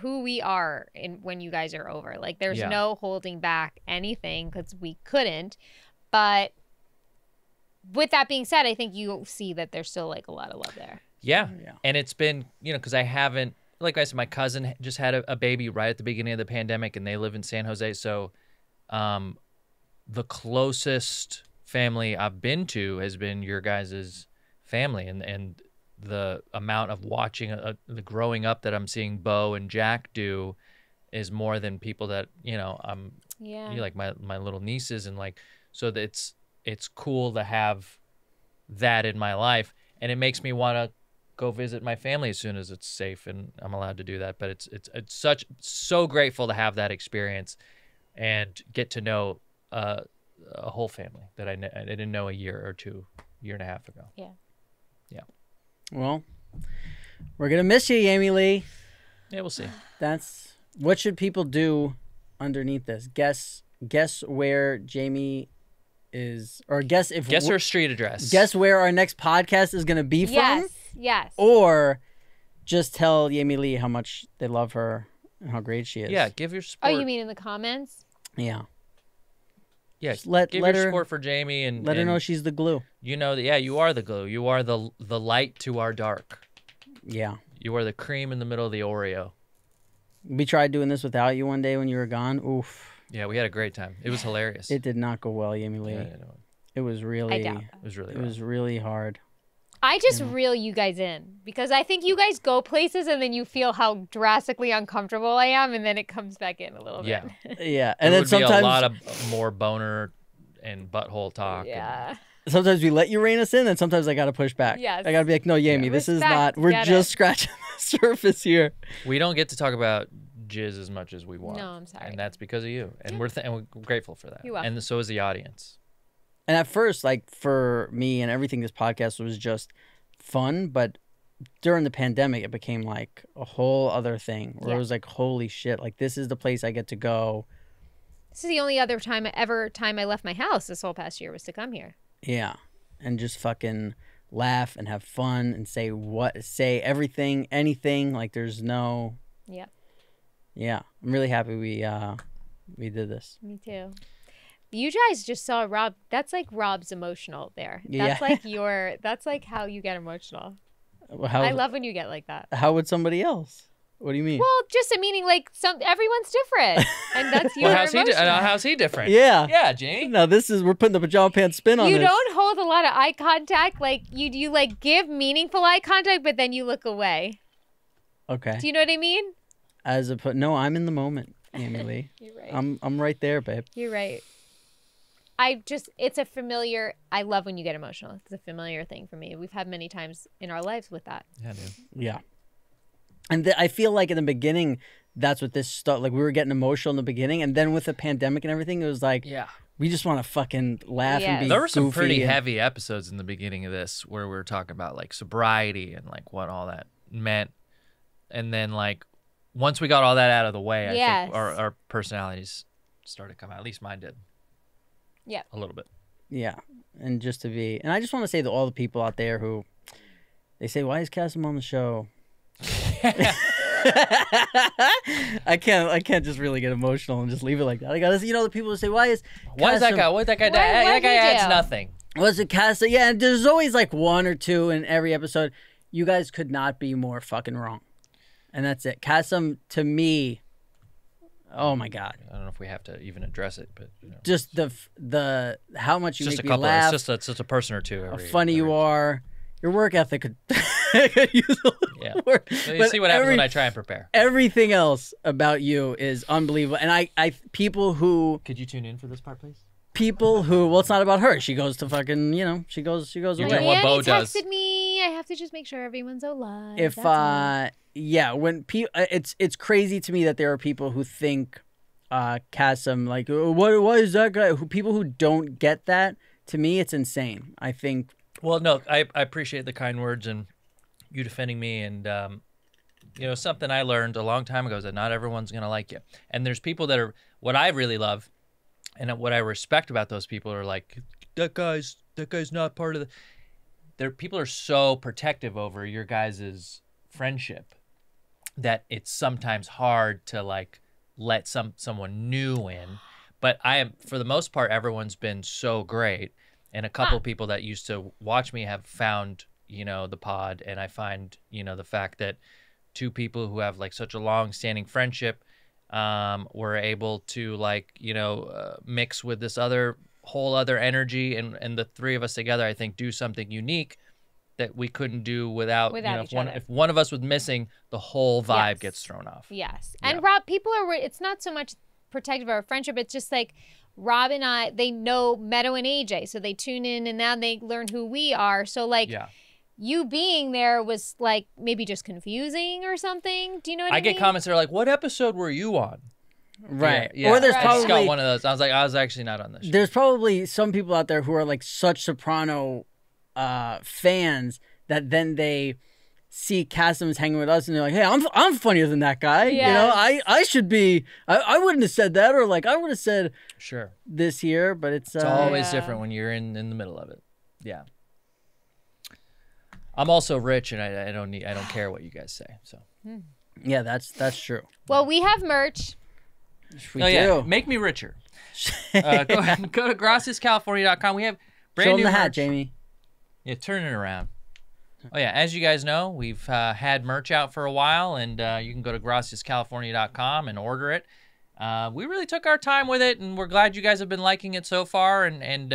who we are in when you guys are over. Like there's Yeah. no holding back anything because we couldn't. But with that being said, I think you see that there's still like a lot of love there. Yeah. Yeah. And it's been, you know, because I haven't, like I said, my cousin just had a baby right at the beginning of the pandemic, and they live in San Jose. So the closest family I've been to has been your guys' family, and the amount of watching the growing up that I'm seeing Bo and Jack do is more than people that I'm like my little nieces, and like so that it's cool to have that in my life, and it makes me want to go visit my family as soon as it's safe and I'm allowed to do that. But it's so grateful to have that experience and get to know a whole family that I didn't know a year and a half ago. Yeah. Well, we're gonna miss you, Jamie-Lynn. Yeah, we'll see. That's what should people do underneath this? Guess where Jamie is, or guess her street address. Guess where our next podcast is gonna be from. Yes. Or just tell Jamie-Lynn how much they love her and how great she is. Yeah, give your support. Oh, you mean in the comments? Yeah. Yeah, just let your her support for Jamie and let her know she's the glue. You know that. Yeah, you are the glue. You are the light to our dark. Yeah. You are the cream in the middle of the Oreo. We tried doing this without you one day when you were gone. Oof. Yeah, we had a great time. It was hilarious. It did not go well, Jamie-Lynn. Yeah, it was really. I doubt that. It was really hard. I just reel you guys in because I think you guys go places and then you feel how drastically uncomfortable I am, and then it comes back in a little bit. Yeah, and then sometimes be a lot of more boner and butthole talk. Yeah. Sometimes we let you rein us in, and sometimes I gotta push back. Yes. I gotta be like, no, Jamie, this is not. We're just scratching the surface here. We don't get to talk about jizz as much as we want. No, I'm sorry. And that's because of you, and we're grateful for that. You're welcome. And so is the audience. And at first, like for me and everything, this podcast was just fun. But during the pandemic, it became like a whole other thing where it was like, holy shit, like this is the place I get to go. This is the only other time I left my house this whole past year was to come here. Yeah. And just fucking laugh and have fun and say everything, anything. Like there's no. Yeah. Yeah. I'm really happy we did this. Me too. You guys just saw Rob. That's like Rob's emotional there. That's that's like how you get emotional. I love when you get like that. How would somebody else? What do you mean? Well, just a meaning like everyone's different, and that's your emotion. How's he different? Yeah. Yeah, Jane. No, we're putting the pajama pants spin on this. You don't hold a lot of eye contact. Like you like give meaningful eye contact, but then you look away. Okay. Do you know what I mean? No, I'm in the moment, Jamie-Lynn. You're right. I'm right there, babe. You're right. It's a familiar, I love when you get emotional. It's a familiar thing for me. We've had many times in our lives with that. Yeah, dude. Yeah. And I feel like in the beginning, that's what this stuff, like we were getting emotional in the beginning. And then with the pandemic and everything, it was like, we just want to fucking laugh and be There were some pretty and heavy episodes in the beginning of this where we were talking about like sobriety and like what all that meant. And then like, once we got all that out of the way, I think our personalities started to come out. At least mine did. Yeah. A little bit. Yeah. And I just want to say to all the people out there who, they say, why is Cassim on the show? I can't just really get emotional and just leave it like that. I gotta, the people who say, why is that guy? That guy adds nothing. Was it Cassim? Yeah, and there's always like one or two in every episode. You guys could not be more fucking wrong. And that's it. Cassim, to me, oh my God. I don't know if we have to even address it, but just the how much you just make a me couple. laugh. It's just a person or two. How funny you are. Your work ethic could use a little work. So you see what happens when I try and prepare. Everything else about you is unbelievable. And I people who could you tune in for this part, please? People who, well, it's not about her. She goes to fucking, she goes You're away. doing what Bo does. Texted me. I have to just make sure everyone's alive. If when it's crazy to me that there are people who think Cassim, like, what is that guy? People who don't get that, to me, it's insane. I think. Well, no, I appreciate the kind words and you defending me. And, something I learned a long time ago is that not everyone's going to like you. And there's people that are, what I really love and what I respect about those people are like, that guy's not part of the, people are so protective over your guys' friendship that it's sometimes hard to like let someone new in. But for the most part, everyone's been so great. And a couple people that used to watch me have found, the pod. And I find, the fact that two people who have like such a long standing friendship were able to like, mix with this other whole other energy, and the three of us together, I think, do something unique that we couldn't do without you know, each other. if one of us was missing, the whole vibe Yes. gets thrown off. Yes. Yeah. And Rob, people are, it's not so much protective of our friendship. It's just like Rob and I, they know Meadow and AJ. So they tune in and now they learn who we are. So like you being there was like maybe just confusing or something. Do you know what I mean? I get comments that are like, what episode were you on? Right. Yeah. Or there's I probably just got one of those. I was actually not on this show. There's probably some people out there who are like such Soprano fans that then they see Cassim's hanging with us and they're like, hey, I'm funnier than that guy. Yes. You know, I should be, I wouldn't have said that, or like I would have said Sure. this here, but it's always different when you're in the middle of it. Yeah. I'm also rich and I don't care what you guys say. So yeah, that's true. Well, we have merch. We do. Make me richer. Go to graciascalifornia.com. We have brand Show new them the hat, merch. Jamie. Yeah, turn it around. Oh yeah, as you guys know, we've had merch out for a while, and you can go to graciascalifornia.com and order it. We really took our time with it, and we're glad you guys have been liking it so far. And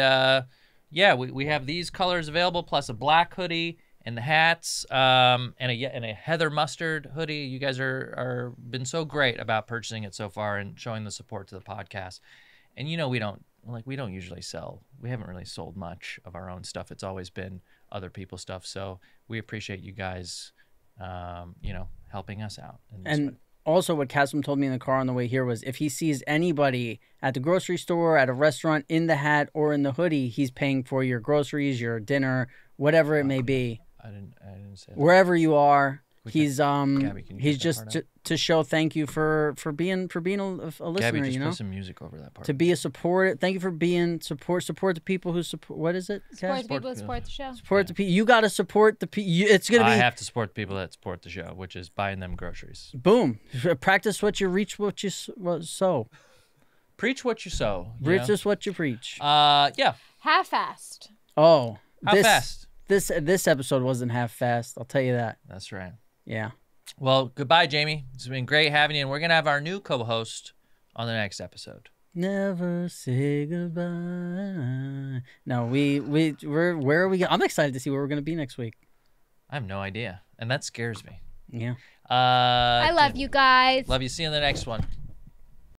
yeah, we have these colors available, plus a black hoodie and the hats, and a heather mustard hoodie. You guys are been so great about purchasing it so far and showing the support to the podcast. And you know we don't usually sell. We haven't really sold much of our own stuff. It's always been other people's stuff. So we appreciate you guys, helping us out. And also what Cassim told me in the car on the way here was if he sees anybody at the grocery store, at a restaurant, in the hat or in the hoodie, he's paying for your groceries, your dinner, whatever it may be. I didn't say that. Wherever you are, he's Gabby, he's just to show thank you for being a listener. Gabby, just you know, put some music over that part. To be a supporter. Thank you for being support the people who support. What is it? Support the people that support the show. Support the people. You got to support the people. It's gonna be. I have to support the people that support the show, which is buying them groceries. Boom. Practice what you reach, what you sow. Preach what you sow. Preach is what you preach. Yeah. Half-assed. Oh, How fast? This episode wasn't half fast. I'll tell you that. That's right. Yeah. Well, goodbye, Jamie. It's been great having you, and we're gonna have our new co-host on the next episode. Never say goodbye. No, we're where are we? I'm excited to see where we're gonna be next week. I have no idea, and that scares me. Yeah. I love you guys. Love you. See you in the next one.